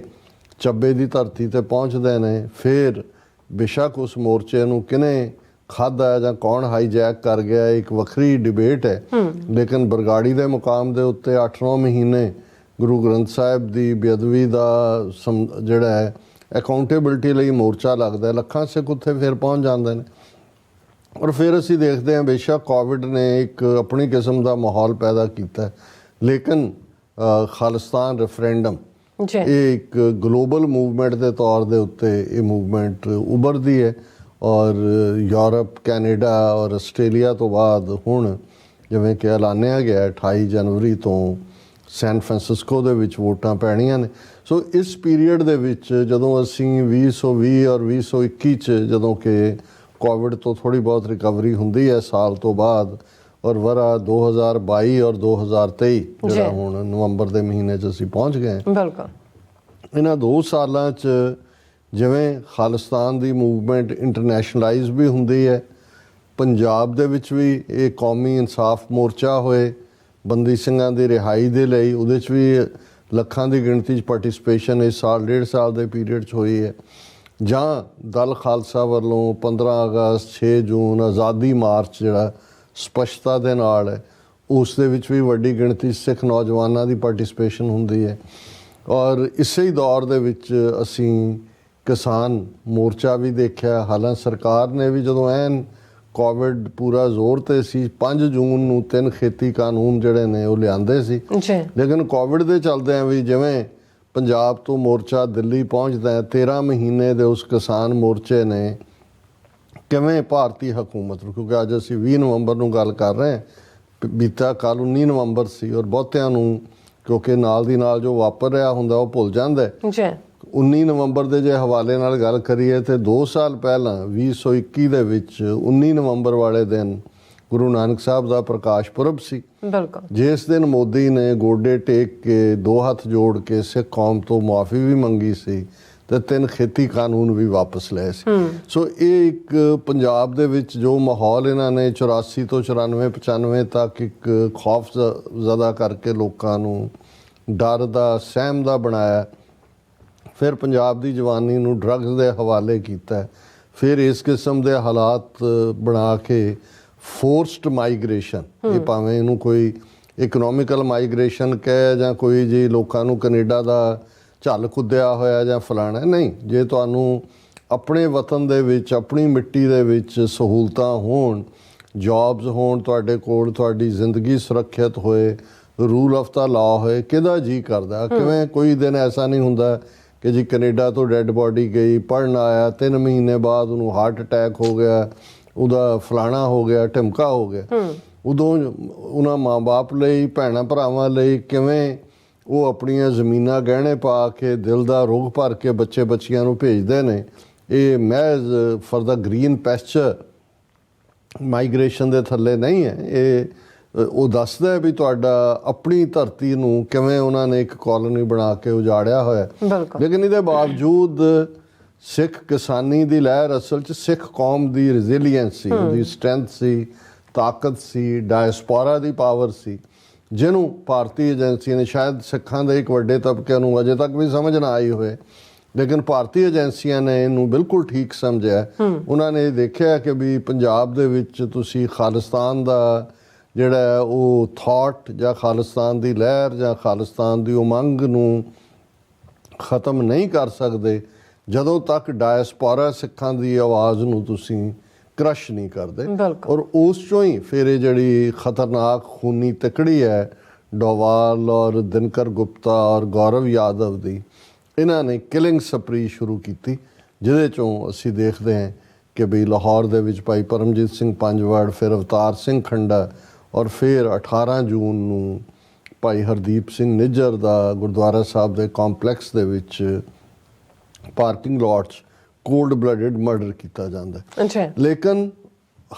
ਚੱਬੇ ਦੀ ਧਰਤੀ ਤੇ ਪਹੁੰਚਦੇ ਨੇ। ਫਿਰ ਬੇਸ਼ੱਕ ਉਸ ਮੋਰਚੇ ਨੂੰ ਕਿਹਨੇ ਖਾਧਾ ਜਾਂ ਕੌਣ ਹਾਈਜੈਕ ਕਰ ਗਿਆ ਇੱਕ ਵੱਖਰੀ ਡਿਬੇਟ ਹੈ, ਲੇਕਿਨ ਬਰਗਾੜੀ ਦੇ ਮੁਕਾਮ ਦੇ ਉੱਤੇ 8-9 ਮਹੀਨੇ ਗੁਰੂ ਗ੍ਰੰਥ ਸਾਹਿਬ ਦੀ ਬੇਅਦਬੀ ਦਾ ਜਿਹੜਾ ਹੈ ਅਕਾਊਂਟੇਬਿਲਟੀ ਲਈ ਮੋਰਚਾ ਲੱਗਦਾ। ਲੱਖਾਂ ਸਿੱਖ ਉੱਥੇ ਫਿਰ ਪਹੁੰਚ ਜਾਂਦੇ ਨੇ ਔਰ ਫਿਰ ਅਸੀਂ ਦੇਖਦੇ ਹਾਂ ਬੇਸ਼ੱਕ ਕੋਵਿਡ ਨੇ ਇੱਕ ਆਪਣੀ ਕਿਸਮ ਦਾ ਮਾਹੌਲ ਪੈਦਾ ਕੀਤਾ, ਲੇਕਿਨ ਖਾਲਿਸਤਾਨ ਰੈਫਰੈਂਡਮ ਇਹ ਇੱਕ ਗਲੋਬਲ ਮੂਵਮੈਂਟ ਦੇ ਤੌਰ ਦੇ ਉੱਤੇ ਇਹ ਮੂਵਮੈਂਟ ਉੱਭਰਦੀ ਹੈ ਔਰ ਯੂਰਪ, ਕੈਨੇਡਾ ਔਰ ਆਸਟ੍ਰੇਲੀਆ ਤੋਂ ਬਾਅਦ ਹੁਣ ਜਿਵੇਂ ਕਿ ਐਲਾਨਿਆ ਗਿਆ 28 ਜਨਵਰੀ ਤੋਂ ਸੈਨ ਫਰਾਂਸਿਸਕੋ ਦੇ ਵਿੱਚ ਵੋਟਾਂ ਪੈਣੀਆਂ ਨੇ। ਸੋ ਇਸ ਪੀਰੀਅਡ ਦੇ ਵਿੱਚ ਜਦੋਂ ਅਸੀਂ 2020 ਔਰ 2021 'ਚ ਜਦੋਂ ਕਿ ਕੋਵਿਡ ਤੋਂ ਥੋੜ੍ਹੀ ਬਹੁਤ ਰਿਕਵਰੀ ਹੁੰਦੀ ਹੈ ਸਾਲ ਤੋਂ ਬਾਅਦ ਔਰ ਵਰਾ 2022 ਔਰ 2023 ਜਿਹੜਾ ਹੁਣ ਨਵੰਬਰ ਦੇ ਮਹੀਨੇ 'ਚ ਅਸੀਂ ਪਹੁੰਚ ਗਏ। ਬਿਲਕੁਲ ਇਹਨਾਂ 2 ਸਾਲਾਂ 'ਚ ਜਿਵੇਂ ਖਾਲਿਸਤਾਨ ਦੀ ਮੂਵਮੈਂਟ ਇੰਟਰਨੈਸ਼ਨਲਾਈਜ਼ ਵੀ ਹੁੰਦੀ ਹੈ, ਪੰਜਾਬ ਦੇ ਵਿੱਚ ਵੀ ਇਹ ਕੌਮੀ ਇਨਸਾਫ ਮੋਰਚਾ ਹੋਏ ਬੰਦੀ ਸਿੰਘਾਂ ਦੀ ਰਿਹਾਈ ਦੇ ਲਈ, ਉਹਦੇ 'ਚ ਵੀ ਲੱਖਾਂ ਦੀ ਗਿਣਤੀ 'ਚ ਪਾਰਟਿਸਪੇਸ਼ਨ ਇਸ ਸਾਲ 1.5 ਸਾਲ ਦੇ ਪੀਰੀਅਡ 'ਚ ਹੋਈ ਹੈ, ਜਾਂ ਦਲ ਖਾਲਸਾ ਵੱਲੋਂ 15 ਅਗਸਤ 6 ਜੂਨ ਆਜ਼ਾਦੀ ਮਾਰਚ ਜਿਹੜਾ ਸਪਸ਼ਟਤਾ ਦੇ ਨਾਲ ਹੈ ਉਸ ਦੇ ਵਿੱਚ ਵੀ ਵੱਡੀ ਗਿਣਤੀ ਸਿੱਖ ਨੌਜਵਾਨਾਂ ਦੀ ਪਾਰਟਿਸਪੇਸ਼ਨ ਹੁੰਦੀ ਹੈ। ਔਰ ਇਸੇ ਹੀ ਦੌਰ ਦੇ ਵਿੱਚ ਅਸੀਂ ਕਿਸਾਨ ਮੋਰਚਾ ਵੀ ਦੇਖਿਆ। ਹਾਲਾਂਕਿ ਸਰਕਾਰ ਨੇ ਵੀ ਜਦੋਂ ਐਨ ਕੋਵਿਡ ਪੂਰਾ ਜ਼ੋਰ 'ਤੇ ਸੀ 5 ਜੂਨ ਨੂੰ 3 ਖੇਤੀ ਕਾਨੂੰਨ ਜਿਹੜੇ ਨੇ ਉਹ ਲਿਆਂਦੇ ਸੀ, ਲੇਕਿਨ ਕੋਵਿਡ ਦੇ ਚੱਲਦਿਆਂ ਵੀ ਜਿਵੇਂ ਪੰਜਾਬ ਤੋਂ ਮੋਰਚਾ ਦਿੱਲੀ ਪਹੁੰਚਦਾ ਹੈ 13 ਮਹੀਨੇ ਦੇ ਉਸ ਕਿਸਾਨ ਮੋਰਚੇ ਨੇ ਕਿਵੇਂ ਭਾਰਤੀ ਹਕੂਮਤ ਨੂੰ, ਕਿਉਂਕਿ ਅੱਜ ਅਸੀਂ 20 ਨਵੰਬਰ ਨੂੰ ਗੱਲ ਕਰ ਰਹੇ ਹਾਂ, ਬੀਤਾ ਕੱਲ੍ਹ 19 ਨਵੰਬਰ ਸੀ ਔਰ ਬਹੁਤਿਆਂ ਨੂੰ ਕਿਉਂਕਿ ਨਾਲ ਦੀ ਨਾਲ ਜੋ ਵਾਪਰ ਰਿਹਾ ਹੁੰਦਾ ਉਹ ਭੁੱਲ ਜਾਂਦਾ। 19 ਨਵੰਬਰ ਦੇ ਜੇ ਹਵਾਲੇ ਨਾਲ ਗੱਲ ਕਰੀਏ ਤੇ 2 ਸਾਲ ਪਹਿਲਾਂ 2021 ਦੇ ਵਿੱਚ 19 ਨਵੰਬਰ ਵਾਲੇ ਦਿਨ ਗੁਰੂ ਨਾਨਕ ਸਾਹਿਬ ਦਾ ਪ੍ਰਕਾਸ਼ ਪੁਰਬ ਸੀ। ਜਿਸ ਦਿਨ ਮੋਦੀ ਨੇ ਗੋਡੇ ਟੇਕ ਕੇ 2 ਹੱਥ ਜੋੜ ਕੇ ਸਿੱਖ ਕੌਮ ਤੋਂ ਮੁਆਫੀ ਵੀ ਮੰਗੀ ਸੀ ਤੇ 3 ਖੇਤੀ ਕਾਨੂੰਨ ਵੀ ਵਾਪਸ ਲਏ ਸੀ। ਸੋ ਇਹ ਇੱਕ ਪੰਜਾਬ ਦੇ ਵਿੱਚ ਜੋ ਮਾਹੌਲ ਇਹਨਾਂ ਨੇ 84 ਤੋਂ 94 95 ਤੱਕ ਇੱਕ ਖੌਫ ਜ਼ਦਾ ਕਰਕੇ ਲੋਕਾਂ ਨੂੰ ਡਰ ਦਾ, ਸਹਿਮ ਦਾ ਬਣਾਇਆ। ਫਿਰ ਪੰਜਾਬ ਦੀ ਜਵਾਨੀ ਨੂੰ ਡਰੱਗਸ ਦੇ ਹਵਾਲੇ ਕੀਤਾ, ਫਿਰ ਇਸ ਕਿਸਮ ਦੇ ਹਾਲਾਤ ਬਣਾ ਕੇ ਫੋਰਸਡ ਮਾਈਗ੍ਰੇਸ਼ਨ, ਇਹ ਭਾਵੇਂ ਇਹਨੂੰ ਕੋਈ ਇਕਨੋਮਿਕਲ ਮਾਈਗ੍ਰੇਸ਼ਨ ਕਹੇ ਜਾਂ ਕੋਈ ਜੀ ਲੋਕਾਂ ਨੂੰ ਕੈਨੇਡਾ ਦਾ ਝੱਲ ਕੁੱਦਿਆ ਹੋਇਆ ਜਾਂ ਫਲਾਣਾ, ਨਹੀਂ, ਜੇ ਤੁਹਾਨੂੰ ਆਪਣੇ ਵਤਨ ਦੇ ਵਿੱਚ ਆਪਣੀ ਮਿੱਟੀ ਦੇ ਵਿੱਚ ਸਹੂਲਤਾਂ ਹੋਣ, ਜੌਬਸ ਹੋਣ ਤੁਹਾਡੇ ਕੋਲ, ਤੁਹਾਡੀ ਜ਼ਿੰਦਗੀ ਸੁਰੱਖਿਅਤ ਹੋਏ, ਰੂਲ ਆਫ ਦਾ ਲਾ ਹੋਏ, ਕਿਹਦਾ ਜੀ ਕਰਦਾ। ਕਿਵੇਂ ਕੋਈ ਦਿਨ ਐਸਾ ਨਹੀਂ ਹੁੰਦਾ ਕਿ ਜੀ ਕੈਨੇਡਾ ਤੋਂ ਡੈੱਡ ਬੋਡੀ ਗਈ, ਪੜ੍ਹਨ ਆਇਆ, 3 ਮਹੀਨੇ ਬਾਅਦ ਉਹਨੂੰ ਹਾਰਟ ਅਟੈਕ ਹੋ ਗਿਆ, ਉਹਦਾ ਫਲਾਣਾ ਹੋ ਗਿਆ, ਢਿਮਕਾ ਹੋ ਗਿਆ। ਉਦੋਂ ਉਹਨਾਂ ਮਾਂ ਬਾਪ ਲਈ, ਭੈਣਾਂ ਭਰਾਵਾਂ ਲਈ ਕਿਵੇਂ ਉਹ ਆਪਣੀਆਂ ਜ਼ਮੀਨਾਂ ਗਹਿਣੇ ਪਾ ਕੇ ਦਿਲ ਦਾ ਰੋਗ ਭਰ ਕੇ ਬੱਚੇ ਬੱਚੀਆਂ ਨੂੰ ਭੇਜਦੇ ਨੇ। ਇਹ ਮਹਿਜ਼ ਫॉर ਦਾ ਗ੍ਰੀਨ ਪੈਸਚਰ ਮਾਈਗ੍ਰੇਸ਼ਨ ਦੇ ਥੱਲੇ ਨਹੀਂ ਹੈ। ਇਹ ਉਹ ਦੱਸਦਾ ਹੈ ਵੀ ਤੁਹਾਡਾ ਆਪਣੀ ਧਰਤੀ ਨੂੰ ਕਿਵੇਂ ਉਹਨਾਂ ਨੇ ਇੱਕ ਕਾਲੋਨੀ ਬਣਾ ਕੇ ਉਜਾੜਿਆ ਹੋਇਆ। ਲੇਕਿਨ ਇਹਦੇ ਬਾਵਜੂਦ ਸਿੱਖ ਕਿਸਾਨੀ ਦੀ ਲਹਿਰ ਅਸਲ 'ਚ ਸਿੱਖ ਕੌਮ ਦੀ ਰੈਜ਼ੀਲੀਐਂਸ ਸੀ, ਉਹਦੀ ਸਟਰੈਂਥ ਸੀ, ਤਾਕਤ ਸੀ, ਡਾਇਸਪੋਰਾ ਦੀ ਪਾਵਰ ਸੀ, ਜਿਹਨੂੰ ਭਾਰਤੀ ਏਜੰਸੀਆਂ ਨੇ ਸ਼ਾਇਦ ਸਿੱਖਾਂ ਦੇ ਇੱਕ ਵੱਡੇ ਤਬਕੇ ਨੂੰ ਅਜੇ ਤੱਕ ਵੀ ਸਮਝ ਨਾ ਆਈ ਹੋਏ ਲੇਕਿਨ ਭਾਰਤੀ ਏਜੰਸੀਆਂ ਨੇ ਇਹਨੂੰ ਬਿਲਕੁਲ ਠੀਕ ਸਮਝਿਆ। ਉਹਨਾਂ ਨੇ ਦੇਖਿਆ ਕਿ ਵੀ ਪੰਜਾਬ ਦੇ ਵਿੱਚ ਤੁਸੀਂ ਖਾਲਿਸਤਾਨ ਦਾ ਜਿਹੜਾ ਹੈ ਉਹ ਥਾਟ ਜਾਂ ਖਾਲਿਸਤਾਨ ਦੀ ਲਹਿਰ ਜਾਂ ਖਾਲਿਸਤਾਨ ਦੀ ਉਮੰਗ ਨੂੰ ਖਤਮ ਨਹੀਂ ਕਰ ਸਕਦੇ ਜਦੋਂ ਤੱਕ ਡਾਇਸਪੋਰਾ ਸਿੱਖਾਂ ਦੀ ਆਵਾਜ਼ ਨੂੰ ਤੁਸੀਂ ਕ੍ਰਸ਼ ਨਹੀਂ ਕਰਦੇ। ਔਰ ਉਸ ਚੋਂ ਹੀ ਫਿਰ ਇਹ ਜਿਹੜੀ ਖਤਰਨਾਕ ਖੂਨੀ ਤਕੜੀ ਹੈ ਡੋਵਾਲ ਔਰ ਦਿਨਕਰ ਗੁਪਤਾ ਔਰ ਗੌਰਵ ਯਾਦਵ ਦੀ, ਇਹਨਾਂ ਨੇ ਕਿਲਿੰਗ ਸਪਰੀ ਸ਼ੁਰੂ ਕੀਤੀ, ਜਿਹਦੇ ਚੋਂ ਅਸੀਂ ਦੇਖਦੇ ਹਾਂ ਕਿ ਵੀ ਲਾਹੌਰ ਦੇ ਵਿੱਚ ਭਾਈ ਪਰਮਜੀਤ ਸਿੰਘ ਪੰਜਵੜ, ਫਿਰ ਅਵਤਾਰ ਸਿੰਘ ਖੰਡਾ ਔਰ ਫਿਰ 18 ਜੂਨ ਨੂੰ ਭਾਈ ਹਰਦੀਪ ਸਿੰਘ ਨਿੱਜਰ ਦਾ ਗੁਰਦੁਆਰਾ ਸਾਹਿਬ ਦੇ ਕੰਪਲੈਕਸ ਦੇ ਵਿੱਚ ਪਾਰਕਿੰਗ ਲੋਟ 'ਚ ਕੋਲਡ ਬਲੱਡਡ ਮਰਡਰ ਕੀਤਾ ਜਾਂਦਾ। ਲੇਕਿਨ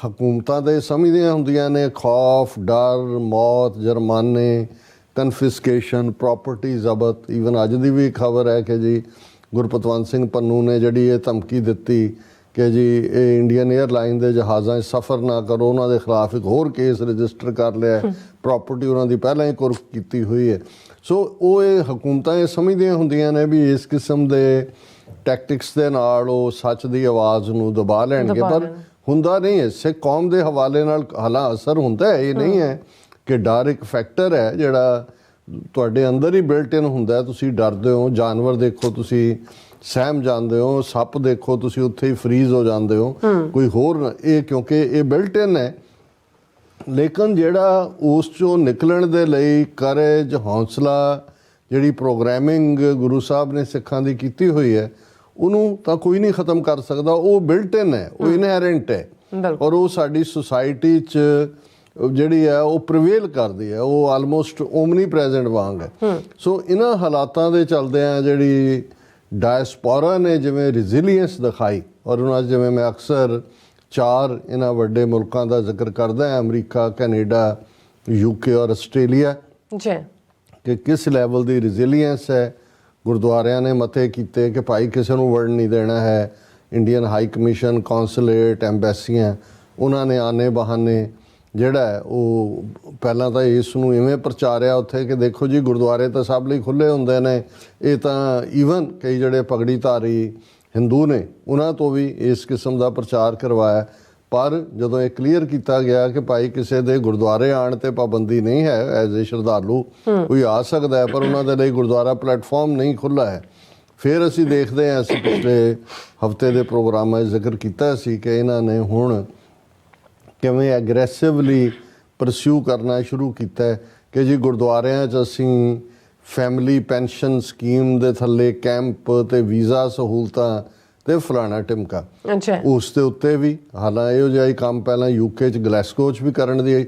ਹਕੂਮਤਾਂ ਦੇ ਸਮਝਦੀਆਂ ਹੁੰਦੀਆਂ ਨੇ ਖੌਫ, ਡਰ, ਮੌਤ, ਜੁਰਮਾਨੇ, ਕਨਫਿਸਕੇਸ਼ਨ, ਪ੍ਰਾਪਰਟੀ ਜ਼ਬਤ। ਈਵਨ ਅੱਜ ਦੀ ਵੀ ਖਬਰ ਹੈ ਕਿ ਜੀ ਗੁਰਪਤਵੰਤ ਸਿੰਘ ਪੰਨੂ ਨੇ ਜਿਹੜੀ ਇਹ ਧਮਕੀ ਦਿੱਤੀ ਕਿ ਜੀ ਇਹ ਇੰਡੀਅਨ ਏਅਰਲਾਈਨ ਦੇ ਜਹਾਜ਼ਾਂ 'ਚ ਸਫ਼ਰ ਨਾ ਕਰੋ, ਉਹਨਾਂ ਦੇ ਖਿਲਾਫ ਇੱਕ ਹੋਰ ਕੇਸ ਰਜਿਸਟਰ ਕਰ ਲਿਆ, ਪ੍ਰਾਪਰਟੀ ਉਹਨਾਂ ਦੀ ਪਹਿਲਾਂ ਹੀ ਕੁਰਕ ਕੀਤੀ ਹੋਈ ਹੈ। ਸੋ ਉਹ ਇਹ ਹਕੂਮਤਾਂ ਇਹ ਸਮਝਦੀਆਂ ਹੁੰਦੀਆਂ ਨੇ ਵੀ ਇਸ ਕਿਸਮ ਦੇ ਟੈਕਟਿਕਸ ਦੇ ਨਾਲ ਉਹ ਸੱਚ ਦੀ ਆਵਾਜ਼ ਨੂੰ ਦਬਾ ਲੈਣਗੇ, ਪਰ ਹੁੰਦਾ ਨਹੀਂ ਹੈ। ਸਿੱਖ ਕੌਮ ਦੇ ਹਵਾਲੇ ਨਾਲ ਹਾਲਾਂ ਅਸਰ ਹੁੰਦਾ ਹੈ, ਇਹ ਨਹੀਂ ਹੈ ਕਿ ਡਰ ਇੱਕ ਫੈਕਟਰ ਹੈ ਜਿਹੜਾ ਤੁਹਾਡੇ ਅੰਦਰ ਹੀ ਬਿਲਟ ਇਨ ਹੁੰਦਾ। ਤੁਸੀਂ ਡਰਦੇ ਹੋ, ਜਾਨਵਰ ਦੇਖੋ ਤੁਸੀਂ ਸਹਿਮ ਜਾਂਦੇ ਹੋ, ਸੱਪ ਦੇਖੋ ਤੁਸੀਂ ਉੱਥੇ ਹੀ ਫਰੀਜ਼ ਹੋ ਜਾਂਦੇ ਹੋ, ਕੋਈ ਹੋਰ ਇਹ ਕਿਉਂਕਿ ਇਹ ਬਿਲਟ ਇਨ ਹੈ। ਲੇਕਿਨ ਜਿਹੜਾ ਉਸ ਚੋਂ ਨਿਕਲਣ ਦੇ ਲਈ ਕਰੇਜ, ਹੌਸਲਾ, ਜਿਹੜੀ ਪ੍ਰੋਗਰਾਮਿੰਗ ਗੁਰੂ ਸਾਹਿਬ ਨੇ ਸਿੱਖਾਂ ਦੀ ਕੀਤੀ ਹੋਈ ਹੈ, ਉਹਨੂੰ ਤਾਂ ਕੋਈ ਨਹੀਂ ਖਤਮ ਕਰ ਸਕਦਾ। ਉਹ ਬਿਲਟ ਇਨ ਹੈ, ਉਹ ਇਨਹੈਰੈਂਟ ਹੈ, ਔਰ ਉਹ ਸਾਡੀ ਸੁਸਾਇਟੀ 'ਚ ਜਿਹੜੀ ਹੈ ਉਹ ਪ੍ਰਵੇਲ ਕਰਦੀ ਹੈ, ਉਹ ਆਲਮੋਸਟ ਓਮਨੀ ਪ੍ਰੈਜ਼ੈਂਟ ਵਾਂਗ ਹੈ। ਸੋ ਇਹਨਾਂ ਹਾਲਾਤਾਂ ਦੇ ਚੱਲਦਿਆਂ ਜਿਹੜੀ ਡਾਇਸਪੋਰਾ ਨੇ ਜਿਵੇਂ ਰੈਜ਼ੀਲੀਅੰਸ ਦਿਖਾਈ, ਔਰ ਉਹਨਾਂ ਜਿਵੇਂ ਮੈਂ ਅਕਸਰ 4 ਇਹਨਾਂ ਵੱਡੇ ਮੁਲਕਾਂ ਦਾ ਜ਼ਿਕਰ ਕਰਦਾ ਹਾਂ, ਅਮਰੀਕਾ, ਕੈਨੇਡਾ, UK ਔਰ ਆਸਟ੍ਰੇਲੀਆ, ਕਿ ਕਿਸ ਲੈਵਲ ਦੀ ਰੈਜ਼ੀਲੀਅੰਸ ਹੈ। ਗੁਰਦੁਆਰਿਆਂ ਨੇ ਮਤੇ ਕੀਤੇ ਕਿ ਭਾਈ ਕਿਸੇ ਨੂੰ ਵੜਨ ਨਹੀਂ ਦੇਣਾ ਹੈ। ਇੰਡੀਅਨ ਹਾਈ ਕਮਿਸ਼ਨ, ਕੌਂਸੂਲੇਟ, ਐਮਬੈਸੀਆਂ, ਉਹਨਾਂ ਨੇ ਆਨੇ ਬਹਾਨੇ ਜਿਹੜਾ ਹੈ ਉਹ ਪਹਿਲਾਂ ਤਾਂ ਇਸ ਨੂੰ ਇਵੇਂ ਪ੍ਰਚਾਰਿਆ ਉੱਥੇ ਕਿ ਦੇਖੋ ਜੀ ਗੁਰਦੁਆਰੇ ਤਾਂ ਸਭ ਲਈ ਖੁੱਲ੍ਹੇ ਹੁੰਦੇ ਨੇ, ਇਹ ਤਾਂ ਈਵਨ ਕਈ ਜਿਹੜੇ ਪਗੜੀਧਾਰੀ ਹਿੰਦੂ ਨੇ ਉਹਨਾਂ ਤੋਂ ਵੀ ਇਸ ਕਿਸਮ ਦਾ ਪ੍ਰਚਾਰ ਕਰਵਾਇਆ। ਪਰ ਜਦੋਂ ਇਹ ਕਲੀਅਰ ਕੀਤਾ ਗਿਆ ਕਿ ਭਾਈ ਕਿਸੇ ਦੇ ਗੁਰਦੁਆਰੇ ਆਉਣ 'ਤੇ ਪਾਬੰਦੀ ਨਹੀਂ ਹੈ, ਐਜ਼ ਏ ਸ਼ਰਧਾਲੂ ਕੋਈ ਆ ਸਕਦਾ ਹੈ, ਪਰ ਉਹਨਾਂ ਦੇ ਲਈ ਗੁਰਦੁਆਰਾ ਪਲੇਟਫਾਰਮ ਨਹੀਂ ਖੁੱਲ੍ਹਾ ਹੈ। ਫਿਰ ਅਸੀਂ ਦੇਖਦੇ ਹਾਂ, ਅਸੀਂ ਪਿਛਲੇ ਹਫਤੇ ਦੇ ਪ੍ਰੋਗਰਾਮਾਂ 'ਚ ਜ਼ਿਕਰ ਕੀਤਾ ਸੀ ਕਿ ਇਹਨਾਂ ਨੇ ਹੁਣ ਕਿਵੇਂ ਐਗਰੈਸਿਵਲੀ ਪਰਸਿਊ ਕਰਨਾ ਸ਼ੁਰੂ ਕੀਤਾ ਹੈ ਕਿ ਜੀ ਗੁਰਦੁਆਰਿਆਂ 'ਚ ਅਸੀਂ ਫੈਮਿਲੀ ਪੈਨਸ਼ਨ ਸਕੀਮ ਦੇ ਥੱਲੇ ਕੈਂਪ ਤੇ ਵੀਜ਼ਾ ਸਹੂਲਤਾਂ ਤੇ ਫਲਾਣਾ ਟਿਮਕਾ, ਉਸ ਦੇ ਉੱਤੇ ਵੀ ਹਾਲਾਂ ਇਹੋ ਜਿਹਾ ਹੀ ਕੰਮ ਪਹਿਲਾਂ UK 'ਚ ਗਲੈਸਗੋ 'ਚ ਵੀ ਕਰਨ ਦੀ,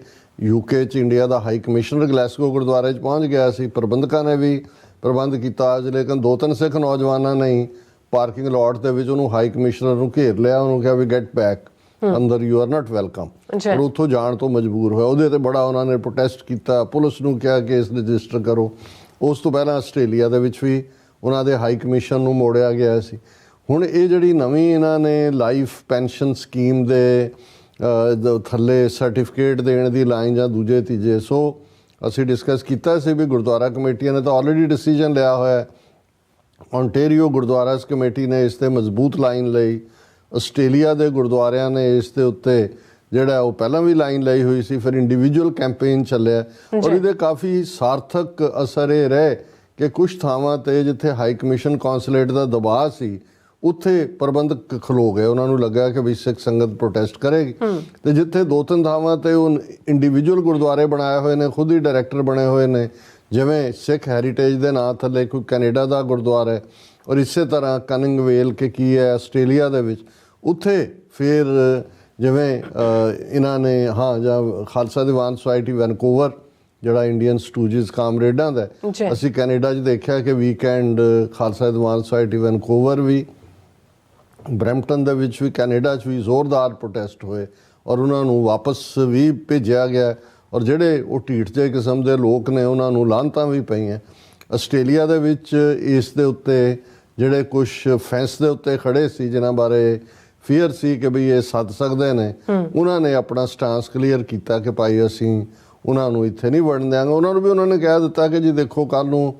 UK 'ਚ ਇੰਡੀਆ ਦਾ ਹਾਈ ਕਮਿਸ਼ਨਰ ਗਲੈਸਗੋ ਗੁਰਦੁਆਰੇ 'ਚ ਪਹੁੰਚ ਗਿਆ ਸੀ, ਪ੍ਰਬੰਧਕਾਂ ਨੇ ਵੀ ਪ੍ਰਬੰਧ ਕੀਤਾ ਅੱਜ। ਲੇਕਿਨ 2-3 ਸਿੱਖ ਨੌਜਵਾਨਾਂ ਨੇ ਹੀ ਪਾਰਕਿੰਗ ਲੋਟ ਦੇ ਵਿੱਚ ਉਹਨੂੰ ਹਾਈ ਕਮਿਸ਼ਨਰ ਨੂੰ ਘੇਰ ਲਿਆ, ਉਹਨੂੰ ਕਿਹਾ ਵੀ ਗੈਟ ਬੈਕ ਅੰਦਰ, ਯੂ ਆਰ ਨਾਟ ਵੈਲਕਮ, ਪਰ ਉੱਥੋਂ ਜਾਣ ਤੋਂ ਮਜਬੂਰ ਹੋਇਆ। ਉਹਦੇ ਤੇ ਬੜਾ ਉਹਨਾਂ ਨੇ ਪ੍ਰੋਟੈਸਟ ਕੀਤਾ, ਪੁਲਿਸ ਨੂੰ ਕਿਹਾ ਕੇਸ ਰਜਿਸਟਰ ਕਰੋ। ਉਸ ਤੋਂ ਪਹਿਲਾਂ ਆਸਟ੍ਰੇਲੀਆ ਦੇ ਵਿੱਚ ਵੀ ਉਹਨਾਂ ਦੇ ਹਾਈ ਕਮਿਸ਼ਨ ਨੂੰ ਮੋੜਿਆ ਗਿਆ ਸੀ। ਹੁਣ ਇਹ ਜਿਹੜੀ ਨਵੀਂ ਇਹਨਾਂ ਨੇ ਲਾਈਫ ਪੈਨਸ਼ਨ ਸਕੀਮ ਦੇ ਥੱਲੇ ਸਰਟੀਫਿਕੇਟ ਦੇਣ ਦੀ ਲਾਈਨ ਜਾਂ ਦੂਜੇ ਤੀਜੇ, ਸੋ ਅਸੀਂ ਡਿਸਕਸ ਕੀਤਾ ਸੀ ਵੀ ਗੁਰਦੁਆਰਾ ਕਮੇਟੀਆਂ ਨੇ ਤਾਂ ਆਲਰੇਡੀ ਡਿਸੀਜਨ ਲਿਆ ਹੋਇਆ। ਓਨਟੇਰੀਓ ਗੁਰਦੁਆਰਾ ਕਮੇਟੀ ਨੇ ਇਸ 'ਤੇ ਮਜ਼ਬੂਤ ਲਾਈਨ ਲਈ, ਆਸਟ੍ਰੇਲੀਆ ਦੇ ਗੁਰਦੁਆਰਿਆਂ ਨੇ ਇਸ ਦੇ ਉੱਤੇ ਜਿਹੜਾ ਉਹ ਪਹਿਲਾਂ ਵੀ ਲਾਈਨ ਲਈ ਹੋਈ ਸੀ, ਫਿਰ ਇੰਡੀਵਿਜੂਅਲ ਕੈਂਪੇਨ ਚੱਲਿਆ, ਔਰ ਇਹਦੇ ਕਾਫੀ ਸਾਰਥਕ ਅਸਰ ਇਹ ਰਹੇ ਕਿ ਕੁਛ ਥਾਵਾਂ 'ਤੇ ਜਿੱਥੇ ਹਾਈ ਕਮਿਸ਼ਨ ਕੌਂਸੂਲੇਟ ਦਾ ਦਬਾਅ ਸੀ ਉੱਥੇ ਪ੍ਰਬੰਧਕ ਖਲੋ ਗਏ, ਉਹਨਾਂ ਨੂੰ ਲੱਗਾ ਕਿ ਵੀ ਸਿੱਖ ਸੰਗਤ ਪ੍ਰੋਟੈਸਟ ਕਰੇਗੀ। ਤੇ ਜਿੱਥੇ 2-3 ਥਾਵਾਂ 'ਤੇ ਉਹ ਇੰਡੀਵਿਜੂਅਲ ਗੁਰਦੁਆਰੇ ਬਣਾਏ ਹੋਏ ਨੇ, ਖੁਦ ਹੀ ਡਾਇਰੈਕਟਰ ਬਣੇ ਹੋਏ ਨੇ, ਜਿਵੇਂ ਸਿੱਖ ਹੈਰੀਟੇਜ ਦੇ ਨਾਂ ਥੱਲੇ ਕੋਈ ਕੈਨੇਡਾ ਦਾ ਗੁਰਦੁਆਰਾ ਹੈ, ਔਰ ਇਸੇ ਤਰ੍ਹਾਂ ਕਨਿੰਗਵੇਲ ਕਿ ਕੀ ਹੈ ਆਸਟ੍ਰੇਲੀਆ ਦੇ ਵਿੱਚ, ਉੱਥੇ ਫਿਰ ਜਿਵੇਂ ਇਹਨਾਂ ਨੇ ਜਾਂ ਖਾਲਸਾ ਦੀਵਾਨ ਸੁਸਾਇਟੀ ਵੈਨਕੂਵਰ ਜਿਹੜਾ ਇੰਡੀਅਨ ਸਟੂਜਿਸ ਕਾਮਰੇਡਾਂ ਦਾ, ਅਸੀਂ ਕੈਨੇਡਾ 'ਚ ਦੇਖਿਆ ਕਿ weekend Khalsa Diwan society Vancouver ਵੀ, ਬਰੈਂਪਟਨ ਦੇ ਵਿੱਚ ਵੀ, ਕੈਨੇਡਾ 'ਚ ਵੀ ਜ਼ੋਰਦਾਰ ਪ੍ਰੋਟੈਸਟ ਹੋਏ ਔਰ ਉਹਨਾਂ ਨੂੰ ਵਾਪਸ ਵੀ ਭੇਜਿਆ ਗਿਆ, ਔਰ ਜਿਹੜੇ ਉਹ ਢੀਠ ਜਿਹੇ ਕਿਸਮ ਦੇ ਲੋਕ ਨੇ ਉਹਨਾਂ ਨੂੰ ਲਾਹਨਤਾਂ ਵੀ ਪਈਆਂ। ਆਸਟ੍ਰੇਲੀਆ ਦੇ ਵਿੱਚ ਇਸ ਦੇ ਉੱਤੇ ਜਿਹੜੇ ਕੁਛ ਫੈਂਸ ਦੇ ਉੱਤੇ ਖੜੇ ਸੀ ਜਿਨ੍ਹਾਂ ਬਾਰੇ ਫੀਅਰ ਸੀ ਕਿ ਵੀ ਇਹ ਸੱਦ ਸਕਦੇ ਨੇ, ਉਹਨਾਂ ਨੇ ਆਪਣਾ ਸਟਾਂਸ ਕਲੀਅਰ ਕੀਤਾ ਕਿ ਭਾਈ ਅਸੀਂ ਉਹਨਾਂ ਨੂੰ ਇੱਥੇ ਨਹੀਂ ਵੜਨ ਦਿਆਂਗੇ। ਉਹਨਾਂ ਨੂੰ ਵੀ ਉਹਨਾਂ ਨੇ ਕਹਿ ਦਿੱਤਾ ਕਿ ਜੀ ਦੇਖੋ ਕੱਲ੍ਹ ਨੂੰ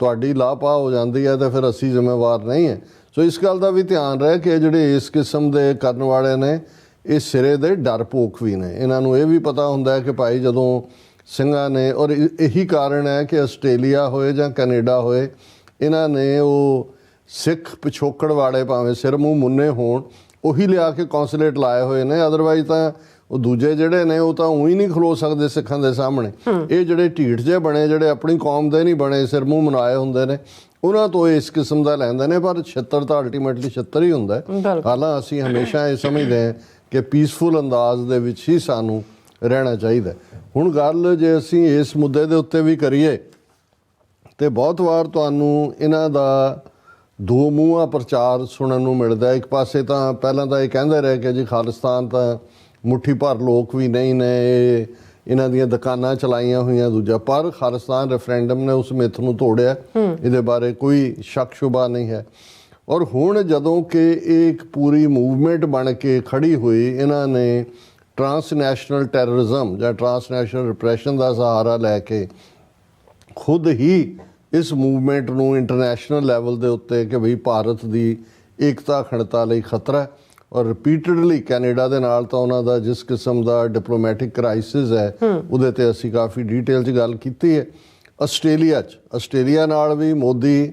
ਤੁਹਾਡੀ ਲਾਪਾ ਹੋ ਜਾਂਦੀ ਹੈ ਤਾਂ ਫਿਰ ਅਸੀਂ ਜ਼ਿੰਮੇਵਾਰ ਨਹੀਂ ਹੈ। ਸੋ ਇਸ ਗੱਲ ਦਾ ਵੀ ਧਿਆਨ ਰਹੇ ਕਿ ਜਿਹੜੇ ਇਸ ਕਿਸਮ ਦੇ ਕਰਨ ਵਾਲੇ ਨੇ ਇਹ ਸਿਰੇ ਦੇ ਡਰਪੋਕ ਵੀ ਨੇ। ਇਹਨਾਂ ਨੂੰ ਇਹ ਵੀ ਪਤਾ ਹੁੰਦਾ ਹੈ ਕਿ ਭਾਈ ਜਦੋਂ ਸਿੰਘਾਂ ਨੇ, ਔਰ ਇਹੀ ਕਾਰਨ ਹੈ ਕਿ ਆਸਟ੍ਰੇਲੀਆ ਹੋਏ ਜਾਂ ਕੈਨੇਡਾ ਹੋਏ, ਇਹਨਾਂ ਨੇ ਉਹ ਸਿੱਖ ਪਿਛੋਕੜ ਵਾਲੇ ਭਾਵੇਂ ਸਿਰ ਮੂੰਹ ਮੁੰਨੇ ਹੋਣ ਉਹੀ ਲਿਆ ਕੇ ਕੌਂਸੂਲੇਟ ਲਾਏ ਹੋਏ ਨੇ। ਅਦਰਵਾਈਜ਼ ਤਾਂ ਉਹ ਦੂਜੇ ਜਿਹੜੇ ਨੇ ਉਹ ਤਾਂ ਉਹੀ ਨਹੀਂ ਖਲੋ ਸਕਦੇ ਸਿੱਖਾਂ ਦੇ ਸਾਹਮਣੇ। ਇਹ ਜਿਹੜੇ ਢੀਠ ਜਿਹੇ ਬਣੇ, ਜਿਹੜੇ ਆਪਣੀ ਕੌਮ ਦੇ ਨਹੀਂ ਬਣੇ, ਸਿਰ ਮੂੰਹ ਮਨਾਏ ਹੁੰਦੇ ਨੇ, ਉਹਨਾਂ ਤੋਂ ਇਸ ਕਿਸਮ ਦਾ ਲੈਂਦੇ ਨੇ। ਪਰ ਛਿੱਤਰ ਤਾਂ ਅਲਟੀਮੇਟਲੀ ਛਿੱਤਰ ਹੀ ਹੁੰਦਾ ਹੈ। ਹਾਲਾਂ ਅਸੀਂ ਹਮੇਸ਼ਾ ਇਹ ਸਮਝਦੇ ਹਾਂ ਕਿ ਪੀਸਫੁਲ ਅੰਦਾਜ਼ ਦੇ ਵਿੱਚ ਹੀ ਸਾਨੂੰ ਰਹਿਣਾ ਚਾਹੀਦਾ। ਹੁਣ ਗੱਲ ਜੇ ਅਸੀਂ ਇਸ ਮੁੱਦੇ ਦੇ ਉੱਤੇ ਵੀ ਕਰੀਏ ਤੇ ਬਹੁਤ ਵਾਰ ਤੁਹਾਨੂੰ ਇਹਨਾਂ ਦਾ ਦੋ ਮੂੰਹਾਂ ਪ੍ਰਚਾਰ ਸੁਣਨ ਨੂੰ ਮਿਲਦਾ। ਇੱਕ ਪਾਸੇ ਤਾਂ ਪਹਿਲਾਂ ਤਾਂ ਇਹ ਕਹਿੰਦੇ ਰਹੇ ਕਿ ਜੀ ਖਾਲਿਸਤਾਨ ਤਾਂ ਮੁੱਠੀ ਭਰ ਲੋਕ ਵੀ ਨਹੀਂ ਨੇ, ਇਹਨਾਂ ਦੀਆਂ ਦੁਕਾਨਾਂ ਚਲਾਈਆਂ ਹੋਈਆਂ। ਦੂਜਾ, ਪਰ ਖਾਲਿਸਤਾਨ ਰੈਫਰੈਂਡਮ ਨੇ ਉਸ ਮਿੱਥ ਨੂੰ ਤੋੜਿਆ, ਇਹਦੇ ਬਾਰੇ ਕੋਈ ਸ਼ੱਕ ਸ਼ੁਬਾ ਨਹੀਂ ਹੈ। ਔਰ ਹੁਣ ਜਦੋਂ ਕਿ ਇਹ ਇੱਕ ਪੂਰੀ ਮੂਵਮੈਂਟ ਬਣ ਕੇ ਖੜੀ ਹੋਈ, ਇਹਨਾਂ ਨੇ ਟਰਾਂਸਨੈਸ਼ਨਲ ਟੈਰਰਿਜ਼ਮ ਜਾਂ ਟਰਾਂਸਨੈਸ਼ਨਲ ਰਿਪਰੈਸ਼ਨ ਦਾ ਸਹਾਰਾ ਲੈ ਕੇ ਖੁਦ ਹੀ ਇਸ ਮੂਵਮੈਂਟ ਨੂੰ ਇੰਟਰਨੈਸ਼ਨਲ ਲੈਵਲ ਦੇ ਉੱਤੇ ਕਿ ਬਈ ਭਾਰਤ ਦੀ ਏਕਤਾ ਅਖੰਡਤਾ ਲਈ ਖਤਰਾ ਹੈ। ਔਰ ਰਿਪੀਟਡਲੀ ਕੈਨੇਡਾ ਦੇ ਨਾਲ ਤਾਂ ਉਹਨਾਂ ਦਾ ਜਿਸ ਕਿਸਮ ਦਾ ਡਿਪਲੋਮੈਟਿਕ ਕ੍ਰਾਈਸਿਸ ਹੈ ਉਹਦੇ ਤੇ ਅਸੀਂ ਕਾਫੀ ਡਿਟੇਲ 'ਚ ਗੱਲ ਕੀਤੀ ਹੈ। ਆਸਟ੍ਰੇਲੀਆ ਨਾਲ ਵੀ ਮੋਦੀ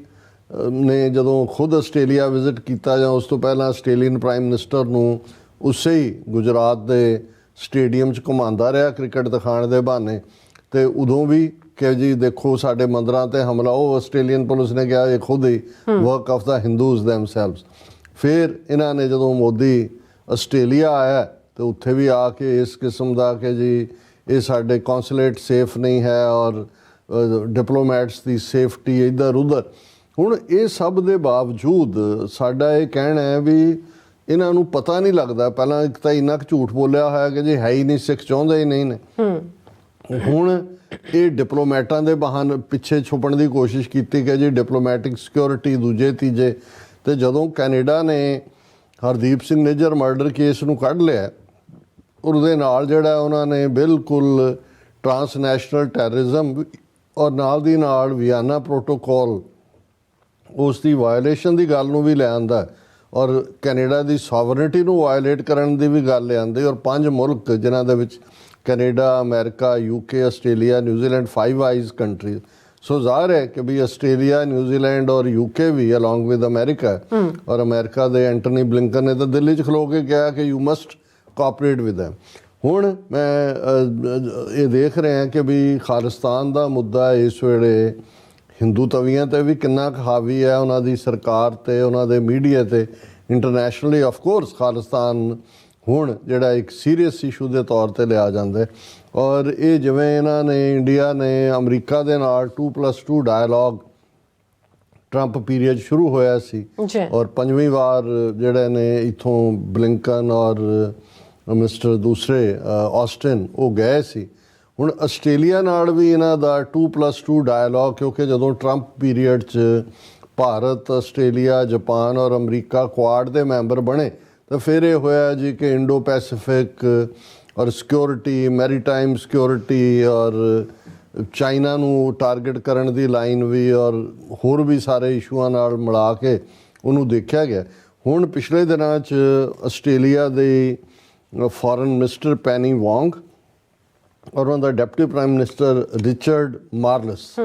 ਨੇ ਜਦੋਂ ਖੁਦ ਆਸਟ੍ਰੇਲੀਆ ਵਿਜ਼ਿਟ ਕੀਤਾ ਜਾਂ ਉਸ ਤੋਂ ਪਹਿਲਾਂ ਆਸਟ੍ਰੇਲੀਅਨ ਪ੍ਰਾਈਮ ਮਿਨਿਸਟਰ ਨੂੰ ਉਸੇ ਹੀ ਗੁਜਰਾਤ ਦੇ ਸਟੇਡੀਅਮ 'ਚ ਘੁਮਾਉਂਦਾ ਰਿਹਾ ਕ੍ਰਿਕਟ ਦਿਖਾਉਣ ਦੇ ਬਹਾਨੇ, ਤੇ ਉਦੋਂ ਵੀ ਕਿ ਜੀ ਦੇਖੋ ਸਾਡੇ ਮੰਦਰਾਂ ਤੇ ਹਮਲਾ, ਉਹ ਆਸਟ੍ਰੇਲੀਅਨ ਪੁਲਿਸ ਨੇ ਕਿਹਾ ਇਹ ਖੁਦ ਹੀ work of the Hindus themselves. ਫਿਰ ਇਹਨਾਂ ਨੇ ਜਦੋਂ ਮੋਦੀ ਆਸਟ੍ਰੇਲੀਆ ਆਇਆ ਤੇ ਉੱਥੇ ਵੀ ਆ ਕੇ ਇਸ ਕਿਸਮ ਦਾ ਕਿ ਜੀ ਇਹ ਸਾਡੇ ਕੌਂਸੂਲੇਟ ਸੇਫ ਨਹੀਂ ਹੈ ਔਰ ਡਿਪਲੋਮੈਟਸ ਦੀ ਸੇਫਟੀ ਇੱਧਰ ਉੱਧਰ। ਹੁਣ ਇਹ ਸਭ ਦੇ ਬਾਵਜੂਦ ਸਾਡਾ ਇਹ ਕਹਿਣਾ ਹੈ ਵੀ ਇਹਨਾਂ ਨੂੰ ਪਤਾ ਨਹੀਂ ਲੱਗਦਾ। ਪਹਿਲਾਂ ਇੱਕ ਤਾਂ ਇੰਨਾ ਕੁ ਝੂਠ ਬੋਲਿਆ ਹੋਇਆ ਕਿ ਜੀ ਹੈ ਹੀ ਨਹੀਂ, ਸਿੱਖ ਚਾਹੁੰਦੇ ਹੀ ਨਹੀਂ ਨੇ। ਹੁਣ ਇਹ ਡਿਪਲੋਮੈਟਾਂ ਦੇ ਬਹਾਨੇ ਪਿੱਛੇ ਛੁਪਣ ਦੀ ਕੋਸ਼ਿਸ਼ ਕੀਤੀ ਕਿ ਜੀ ਡਿਪਲੋਮੈਟਿਕ ਸਿਕਿਉਰਿਟੀ ਦੂਜੇ ਤੀਜੇ। ਤੇ ਜਦੋਂ ਕੈਨੇਡਾ ਨੇ ਹਰਦੀਪ ਸਿੰਘ ਨਿੱਜਰ ਮਰਡਰ ਕੇਸ ਨੂੰ ਕੱਢ ਲਿਆ, ਉਹਦੇ ਨਾਲ ਜਿਹੜਾ ਉਹਨਾਂ ਨੇ ਬਿਲਕੁਲ ਟਰਾਂਸਨੈਸ਼ਨਲ ਟੈਰਰਿਜ਼ਮ ਔਰ ਨਾਲ ਦੀ ਨਾਲ ਵਿਆਨਾ ਪ੍ਰੋਟੋਕੋਲ ਉਸ ਦੀ ਵਾਇਲੇਸ਼ਨ ਦੀ ਗੱਲ ਨੂੰ ਵੀ ਲੈ ਆਂਦਾ ਔਰ ਕੈਨੇਡਾ ਦੀ ਸੋਵਰਨਿਟੀ ਨੂੰ ਵਾਇਲੇਟ ਕਰਨ ਦੀ ਵੀ ਗੱਲ ਲਿਆਂਦੀ। ਔਰ 5 ਮੁਲਕ ਜਿਨ੍ਹਾਂ ਦੇ ਵਿੱਚ Canada, America, UK, Australia, New Zealand, 5 eyes countries. So ਜ਼ਾਹਿਰ ਹੈ ਕਿ ਵੀ ਆਸਟ੍ਰੇਲੀਆ, ਨਿਊਜ਼ੀਲੈਂਡ ਔਰ UK ਵੀ ਅਲੋਂਗ ਵਿਦ ਅਮਰੀਕਾ, ਔਰ ਅਮਰੀਕਾ ਦੇ ਐਂਟਨੀ ਬਲਿੰਕਨ ਨੇ ਤਾਂ ਦਿੱਲੀ 'ਚ ਖਲੋ ਕੇ ਕਿਹਾ ਕਿ you must cooperate with them. ਹੁਣ ਮੈਂ ਇਹ ਦੇਖ ਰਿਹਾ ਕਿ ਵੀ ਖਾਲਿਸਤਾਨ ਦਾ ਮੁੱਦਾ ਇਸ ਵੇਲੇ ਹਿੰਦੂ ਤਵੀਆਂ ਤੇ ਵੀ ਕਿੰਨਾ ਕੁ ਹਾਵੀ ਹੈ, ਉਹਨਾਂ ਦੀ ਸਰਕਾਰ ਤੇ, ਉਹਨਾਂ ਦੇ ਮੀਡੀਆ ਤੇ। ਇੰਟਰਨੈਸ਼ਨਲੀ ਆਫ ਕੋਰਸ ਖਾਲਿਸਤਾਨ ਹੁਣ ਜਿਹੜਾ ਇੱਕ ਸੀਰੀਅਸ ਇਸ਼ੂ ਦੇ ਤੌਰ ਤੇ ਲਿਆ ਜਾਂਦਾ। ਔਰ ਇਹ ਜਿਵੇਂ ਇਹਨਾਂ ਨੇ ਇੰਡੀਆ ਨੇ ਅਮਰੀਕਾ ਦੇ ਨਾਲ 2+2 ਡਾਇਲੋਗ ਟਰੰਪ ਪੀਰੀਅਡ ਸ਼ੁਰੂ ਹੋਇਆ ਸੀ ਔਰ 5ਵੀਂ ਵਾਰ ਜਿਹੜੇ ਨੇ ਇੱਥੋਂ ਬਲਿੰਕਨ ਔਰ ਮਿਸਟਰ ਦੂਸਰੇ ਆਸਟਿਨ ਉਹ ਗਏ ਸੀ। ਹੁਣ ਆਸਟ੍ਰੇਲੀਆ ਨਾਲ ਵੀ ਇਹਨਾਂ ਦਾ 2+2 ਡਾਇਲੋਗ, ਕਿਉਂਕਿ ਜਦੋਂ ਟਰੰਪ ਪੀਰੀਅਡ 'ਚ ਭਾਰਤ, ਆਸਟ੍ਰੇਲੀਆ, ਜਾਪਾਨ ਔਰ ਅਮਰੀਕਾ ਕੁਆਡ ਦੇ ਮੈਂਬਰ ਬਣੇ ਤਾਂ ਫਿਰ ਇਹ ਹੋਇਆ ਜੀ ਕਿ ਇੰਡੋ ਪੈਸੀਫਿਕ ਔਰ ਸਿਕਿਉਰਿਟੀ, ਮੈਰੀਟਾਈਮ ਸਿਕਿਉਰਿਟੀ ਔਰ ਚਾਈਨਾ ਨੂੰ ਟਾਰਗੇਟ ਕਰਨ ਦੀ ਲਾਈਨ ਵੀ ਔਰ ਹੋਰ ਵੀ ਸਾਰੇ ਇਸ਼ੂਆਂ ਨਾਲ ਮਿਲਾ ਕੇ ਉਹਨੂੰ ਦੇਖਿਆ ਗਿਆ। ਹੁਣ ਪਿਛਲੇ ਦਿਨਾਂ 'ਚ ਆਸਟ੍ਰੇਲੀਆ ਦੇ ਫੋਰਨ ਮਿਨਿਸਟਰ ਪੈਨੀ ਵੋਂਗ ਔਰ ਉਹਨਾਂ ਦਾ ਡਿਪਟੀ ਪ੍ਰਾਈਮ ਮਿਨਿਸਟਰ ਰਿਚਰਡ ਮਾਰਲਸ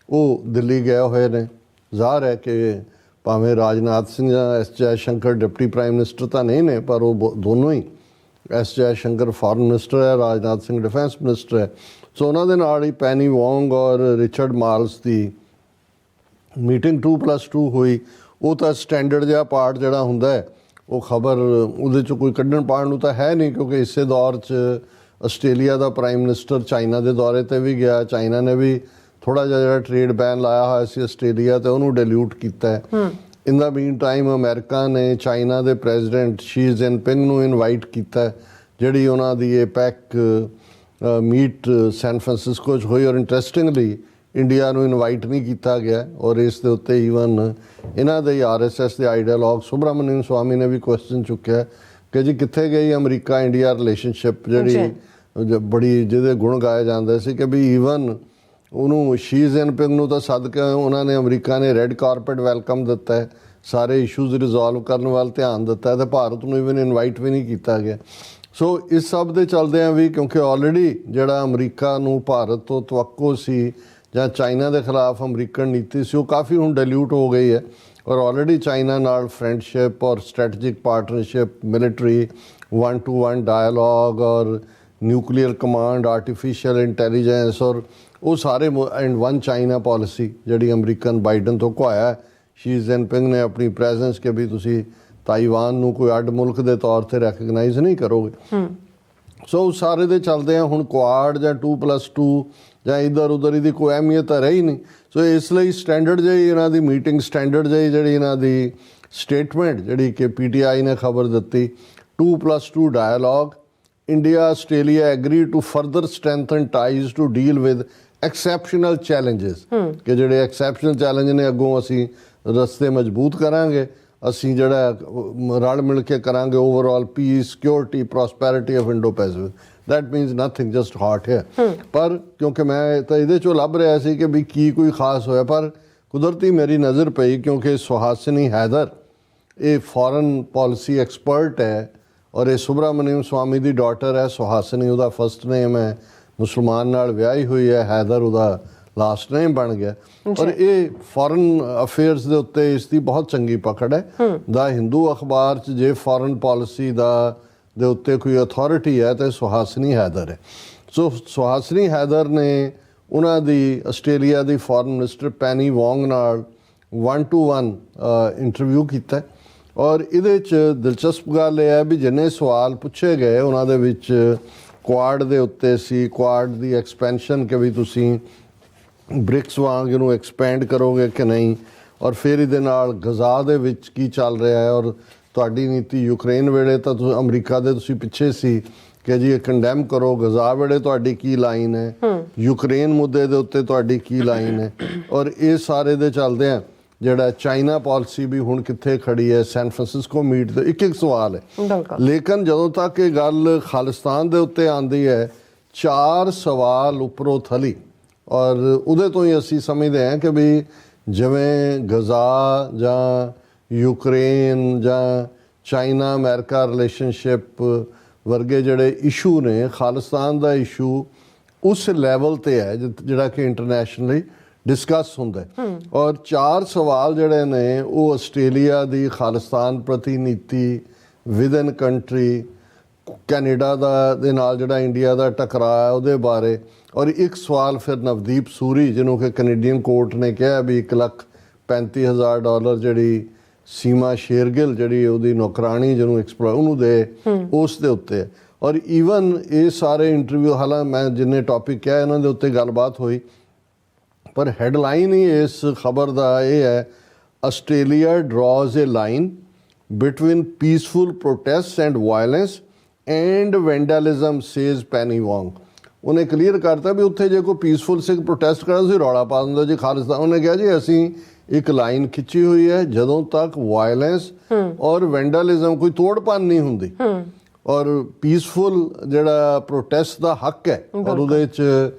ਉਹ ਦਿੱਲੀ ਗਏ ਹੋਏ ਨੇ। ਜ਼ਾਹਰ ਹੈ ਕਿ ਭਾਵੇਂ ਰਾਜਨਾਥ ਸਿੰਘ ਜਾਂ S Jai Shankar deputy prime minister ਤਾਂ ਨਹੀਂ ਨੇ, ਪਰ ਉਹ ਦੋਨੋਂ ਹੀ, S Jai Shankar foreign minister ਹੈ, ਰਾਜਨਾਥ ਸਿੰਘ ਡਿਫੈਂਸ ਮਿਨਿਸਟਰ ਹੈ। ਸੋ ਉਹਨਾਂ ਦੇ ਨਾਲ ਹੀ ਪੈਨੀ ਵੋਂਗ ਔਰ ਰਿਚਰਡ ਮਾਰਲਸ ਦੀ ਮੀਟਿੰਗ 2+2 ਹੋਈ। ਉਹ ਤਾਂ ਸਟੈਂਡਰਡ ਜਿਹਾ ਪਾਰਟ ਜਿਹੜਾ ਹੁੰਦਾ ਹੈ ਉਹ ਖਬਰ ਉਹਦੇ 'ਚ ਕੋਈ ਕੱਢਣ ਪਾਉਣ ਨੂੰ ਤਾਂ ਹੈ ਨਹੀਂ, ਕਿਉਂਕਿ ਇਸੇ ਦੌਰ 'ਚ ਆਸਟ੍ਰੇਲੀਆ ਦਾ ਪ੍ਰਾਈਮ ਮਿਨਿਸਟਰ ਚਾਈਨਾ ਦੇ ਦੌਰੇ 'ਤੇ ਵੀ ਗਿਆ। ਚਾਈਨਾ ਨੇ ਵੀ ਥੋੜ੍ਹਾ ਜਿਹਾ ਜਿਹੜਾ ਟ੍ਰੇਡ ਬੈਨ ਲਾਇਆ ਹੋਇਆ ਸੀ ਆਸਟ੍ਰੇਲੀਆ 'ਤੇ ਉਹਨੂੰ ਡਿਲਿਊਟ ਕੀਤਾ ਹੈ। ਇਨ ਦਾ ਮੀਨ ਟਾਈਮ ਅਮਰੀਕਾ ਨੇ ਚਾਈਨਾ ਦੇ ਪ੍ਰੈਜ਼ੀਡੈਂਟ ਸ਼ੀ ਜਿਨਪਿੰਗ ਨੂੰ ਇਨਵਾਈਟ ਕੀਤਾ, ਜਿਹੜੀ ਉਹਨਾਂ ਦੀ APEC ਮੀਟ ਸੈਨ ਫਰਾਂਸਿਸਕੋ 'ਚ ਹੋਈ। ਔਰ ਇੰਟਰਸਟਿੰਗਲੀ ਇੰਡੀਆ ਨੂੰ ਇਨਵਾਈਟ ਨਹੀਂ ਕੀਤਾ ਗਿਆ ਔਰ ਇਸ ਦੇ ਉੱਤੇ ਈਵਨ ਇਹਨਾਂ ਦੇ RSS ਦੇ ਆਈਡੀਅਲੋਗ ਸੁਬਰਾਮਨਿਅਮ ਸਵਾਮੀ ਨੇ ਵੀ ਕੁਐਸਚਨ ਚੁੱਕਿਆ ਕਿ ਜੀ ਕਿੱਥੇ ਗਈ ਅਮਰੀਕਾ ਇੰਡੀਆ ਰਿਲੇਸ਼ਨਸ਼ਿਪ, ਜਿਹੜੀ ਬੜੀ ਜਿਹਦੇ ਗੁਣ ਗਾਏ ਜਾਂਦੇ ਸੀ ਕਿ ਵੀ ਈਵਨ ਉਹਨੂੰ ਸ਼ੀ ਜਿਨਪਿੰਗ ਨੂੰ ਤਾਂ ਸੱਦ ਕੇ ਉਹਨਾਂ ਨੇ ਅਮਰੀਕਾ ਨੇ ਰੈੱਡ ਕਾਰਪਟ ਵੈਲਕਮ ਦਿੱਤਾ ਹੈ, ਸਾਰੇ ਇਸ਼ੂਜ਼ ਰਿਜ਼ੋਲਵ ਕਰਨ ਵੱਲ ਧਿਆਨ ਦਿੱਤਾ ਹੈ, ਤੇ ਭਾਰਤ ਨੂੰ ਇਵਨ ਇਨਵਾਈਟ ਵੀ ਨਹੀਂ ਕੀਤਾ ਗਿਆ। ਸੋ ਇਸ ਸਭ ਦੇ ਚੱਲਦਿਆਂ ਵੀ ਕਿਉਂਕਿ ਆਲਰੇਡੀ ਜਿਹੜਾ ਅਮਰੀਕਾ ਨੂੰ ਭਾਰਤ ਤੋਂ ਤਵੱਕੋ ਸੀ ਜਾਂ ਚਾਈਨਾ ਦੇ ਖਿਲਾਫ ਅਮਰੀਕਨ ਨੀਤੀ ਸੀ, ਉਹ ਕਾਫੀ ਹੁਣ ਡਾਇਲਿਊਟ ਹੋ ਗਈ ਹੈ। ਔਰ ਆਲਰੇਡੀ ਚਾਈਨਾ ਨਾਲ ਫਰੈਂਡਸ਼ਿਪ ਔਰ ਸਟ੍ਰੈਟਜਿਕ ਪਾਰਟਨਰਸ਼ਿਪ, ਮਿਲਟਰੀ 1-to-1 ਡਾਇਲੋਗ ਔਰ ਨਿਊਕਲੀਅਰ ਕਮਾਂਡ, ਆਰਟੀਫਿਸ਼ੀਅਲ ਇੰਟੈਲੀਜੈਂਸ ਔਰ ਉਹ ਸਾਰੇ ਐਂਡ ਵਨ ਚਾਈਨਾ ਪੋਲਿਸੀ ਜਿਹੜੀ ਅਮਰੀਕਨ ਬਾਈਡਨ ਤੋਂ ਕਹਾਇਆ ਸ਼ੀ ਜਿਨਪਿੰਗ ਨੇ ਆਪਣੀ ਪ੍ਰੈਜ਼ੈਂਸ ਕਿ ਵੀ ਤੁਸੀਂ ਤਾਈਵਾਨ ਨੂੰ ਕੋਈ ਅੱਡ ਮੁਲਕ ਦੇ ਤੌਰ ਤੇ ਰੈਕਗਨਾਈਜ਼ ਨਹੀਂ ਕਰੋਗੇ। ਸੋ ਸਾਰੇ ਦੇ ਚੱਲਦੇ ਆ ਹੁਣ ਕੁਆਡ ਜਾਂ 2+2 ਜਾਂ ਇੱਧਰ ਉੱਧਰ ਇਹਦੀ ਕੋਈ ਅਹਿਮੀਅਤ ਤਾਂ ਰਹੀ ਨਹੀਂ। ਸੋ ਇਸ ਲਈ ਸਟੈਂਡਰਡ ਜਿਹੀ ਇਹਨਾਂ ਦੀ ਮੀਟਿੰਗ, ਸਟੈਂਡਰਡ ਜਿਹੀ ਜਿਹੜੀ ਇਹਨਾਂ ਦੀ ਸਟੇਟਮੈਂਟ ਜਿਹੜੀ ਕਿ PTI ਨੇ ਖਬਰ ਦਿੱਤੀ, 2+2 dialogue, India Australia agree to further strengthen ties to deal with exceptional challenges, ਕਿ ਜਿਹੜੇ ਐਕਸੈਪਸ਼ਨਲ ਚੈਲੰਜ ਨੇ ਅੱਗੋਂ ਅਸੀਂ ਰਸਤੇ ਮਜ਼ਬੂਤ ਕਰਾਂਗੇ, ਅਸੀਂ ਜਿਹੜਾ ਰਲ ਮਿਲ ਕੇ ਕਰਾਂਗੇ overall peace, security, prosperity of Indo Pacific. That means nothing, just hot ਹੈ। ਪਰ ਕਿਉਂਕਿ ਮੈਂ ਤਾਂ ਇਹਦੇ 'ਚੋਂ ਲੱਭ ਰਿਹਾ ਸੀ ਕਿ ਵੀ ਕੀ ਕੋਈ ਖਾਸ ਹੋਇਆ, ਪਰ ਕੁਦਰਤੀ ਮੇਰੀ ਨਜ਼ਰ ਪਈ ਕਿਉਂਕਿ ਸੁਹਾਸਿਨੀ ਹੈਦਰ ਇਹ ਫੋਰਨ ਪਾਲਿਸੀ ਐਕਸਪਰਟ ਹੈ ਔਰ ਇਹ ਸੁਬਰਾਮਨੀਅਮ ਸਵਾਮੀ ਦੀ ਡਾਟਰ ਹੈ। ਸੁਹਾਸਿਨੀ ਉਹਦਾ ਫਸਟ ਨੇਮ ਹੈ, ਮੁਸਲਮਾਨ ਨਾਲ ਵਿਆਹੀ ਹੋਈ ਹੈ, ਹੈਦਰ ਉਹਦਾ ਲਾਸਟ ਨੇਮ ਬਣ ਗਿਆ। ਔਰ ਇਹ ਫੋਰਨ ਅਫੇਅਰਸ ਦੇ ਉੱਤੇ ਇਸ ਦੀ ਬਹੁਤ ਚੰਗੀ ਪਕੜ ਹੈ। ਦਾ ਹਿੰਦੂ ਅਖਬਾਰ 'ਚ ਜੇ ਫੋਰਨ ਪਾਲਿਸੀ ਦੇ ਉੱਤੇ ਕੋਈ ਅਥਾਰਟੀ ਹੈ ਤਾਂ ਸੁਹਾਸਿਨੀ ਹੈਦਰ ਹੈ। ਸੋ ਸੁਹਾਸਿਨੀ ਹੈਦਰ ਨੇ ਉਹਨਾਂ ਦੀ ਆਸਟ੍ਰੇਲੀਆ ਦੀ ਫੋਰਨ ਮਿਨਿਸਟਰ ਪੈਨੀ ਵੋਂਗ ਨਾਲ 1-to-1 ਇੰਟਰਵਿਊ ਕੀਤਾ ਔਰ ਇਹਦੇ 'ਚ ਦਿਲਚਸਪ ਗੱਲ ਇਹ ਹੈ ਵੀ ਜਿੰਨੇ ਸਵਾਲ ਪੁੱਛੇ ਗਏ ਉਹਨਾਂ ਦੇ ਵਿੱਚ ਕੁਆਡ ਦੇ ਉੱਤੇ ਸੀ, ਕੁਆਡ ਦੀ ਐਕਸਪੈਂਸ਼ਨ ਕਿ ਵੀ ਤੁਸੀਂ ਬ੍ਰਿਕਸ ਵਾਂਗ ਇਹਨੂੰ ਐਕਸਪੈਂਡ ਕਰੋਗੇ ਕਿ ਨਹੀਂ, ਔਰ ਫਿਰ ਇਹਦੇ ਨਾਲ ਗਜ਼ਾ ਦੇ ਵਿੱਚ ਕੀ ਚੱਲ ਰਿਹਾ ਹੈ, ਔਰ ਤੁਹਾਡੀ ਨੀਤੀ ਯੂਕਰੇਨ ਵੇਲੇ ਤਾਂ ਤੁਸੀਂ ਅਮਰੀਕਾ ਦੇ ਤੁਸੀਂ ਪਿੱਛੇ ਸੀ ਕਿ ਜੀ ਇਹ ਕੰਡੈਮ ਕਰੋ, ਗਜ਼ਾ ਵੇਲੇ ਤੁਹਾਡੀ ਕੀ ਲਾਈਨ ਹੈ, ਯੂਕਰੇਨ ਮੁੱਦੇ ਦੇ ਉੱਤੇ ਤੁਹਾਡੀ ਕੀ ਲਾਈਨ ਹੈ, ਔਰ ਇਹ ਸਾਰੇ ਦੇ ਚੱਲਦੇ ਆ ਜਿਹੜਾ ਚਾਈਨਾ ਪਾਲਿਸੀ ਵੀ ਹੁਣ ਕਿੱਥੇ ਖੜੀ ਹੈ। ਸੈਨ ਫਰਾਂਸਿਸਕੋ ਮੀਟ ਤੇ ਇੱਕ ਸਵਾਲ ਹੈ, ਲੇਕਿਨ ਜਦੋਂ ਤੱਕ ਇਹ ਗੱਲ ਖਾਲਿਸਤਾਨ ਦੇ ਉੱਤੇ ਆਉਂਦੀ ਹੈ 4 ਸਵਾਲ ਉੱਪਰੋਂ ਥਲੀ, ਔਰ ਉਹਦੇ ਤੋਂ ਹੀ ਅਸੀਂ ਸਮਝਦੇ ਹਾਂ ਕਿ ਵੀ ਜਿਵੇਂ ਗਜ਼ਾ ਜਾਂ ਯੂਕਰੇਨ ਜਾਂ ਚਾਈਨਾ ਅਮਰੀਕਾ ਰਿਲੇਸ਼ਨਸ਼ਿਪ ਵਰਗੇ ਜਿਹੜੇ ਇਸ਼ੂ ਨੇ, ਖਾਲਿਸਤਾਨ ਦਾ ਇਸ਼ੂ ਉਸ ਲੈਵਲ ਤੇ ਹੈ ਜਿਹੜਾ ਕਿ ਇੰਟਰਨੈਸ਼ਨਲੀ ਡਿਸਕਸ ਹੁੰਦਾ ਹੈ। ਔਰ 4 ਸਵਾਲ ਜਿਹੜੇ ਨੇ ਉਹ ਆਸਟ੍ਰੇਲੀਆ ਦੀ ਖਾਲਿਸਤਾਨ ਪ੍ਰਤੀ ਨੀਤੀ, ਵਿਦਨ ਕੰਟਰੀ, ਕੈਨੇਡਾ ਦੇ ਨਾਲ ਜਿਹੜਾ ਇੰਡੀਆ ਦਾ ਟਕਰਾਅ ਹੈ ਉਹਦੇ ਬਾਰੇ, ਔਰ ਇੱਕ ਸਵਾਲ ਫਿਰ ਨਵਦੀਪ ਸੂਰੀ ਜਿਹਨੂੰ ਕਿ ਕੈਨੇਡੀਅਨ ਕੋਰਟ ਨੇ ਕਿਹਾ ਵੀ $1,35,000 ਜਿਹੜੀ ਸੀਮਾ ਸ਼ੇਰਗਿਲ ਜਿਹੜੀ ਉਹਦੀ ਨੌਕਰਾਣੀ ਜਿਹਨੂੰ ਉਹਨੂੰ ਦੇ, ਉਸ ਦੇ ਉੱਤੇ। ਔਰ ਈਵਨ ਇਹ ਸਾਰੇ ਇੰਟਰਵਿਊ ਹਾਲਾਂਕਿ ਮੈਂ ਜਿੰਨੇ ਟੌਪਿਕ ਕਿਹਾ ਇਹਨਾਂ ਦੇ ਉੱਤੇ ਗੱਲਬਾਤ ਹੋਈ, ਪਰ ਹੈਡਲਾਈਨ ਹੀ ਇਸ ਖਬਰ ਦਾ ਇਹ ਹੈ, Australia draws a line between peaceful protest and violence and vandalism says Penny Wong. ਉਹਨੇ ਕਲੀਅਰ ਕਰਤਾ ਵੀ ਉੱਥੇ ਜੇ ਕੋਈ ਪੀਸਫੁਲ ਸਿੱਖ ਪ੍ਰੋਟੈਸਟ ਕਰਦਾ ਸੀ ਰੌਲਾ ਪਾ ਦਿੰਦਾ ਜੀ ਖਾਲਿਸਤਾਨ। ਉਹਨੇ ਕਿਹਾ ਜੀ ਅਸੀਂ ਇੱਕ ਲਾਈਨ ਖਿੱਚੀ ਹੋਈ ਹੈ, ਜਦੋਂ ਤੱਕ ਵਾਇਲੈਂਸ ਔਰ ਵੈਂਡਲਿਜ਼ਮ ਕੋਈ ਤੋੜ ਭੰਨ ਨਹੀਂ ਹੁੰਦੀ ਔਰ ਪੀਸਫੁਲ ਜਿਹੜਾ ਪ੍ਰੋਟੈਸਟ ਦਾ ਹੱਕ ਹੈ ਔਰ ਉਹਦੇ 'ਚ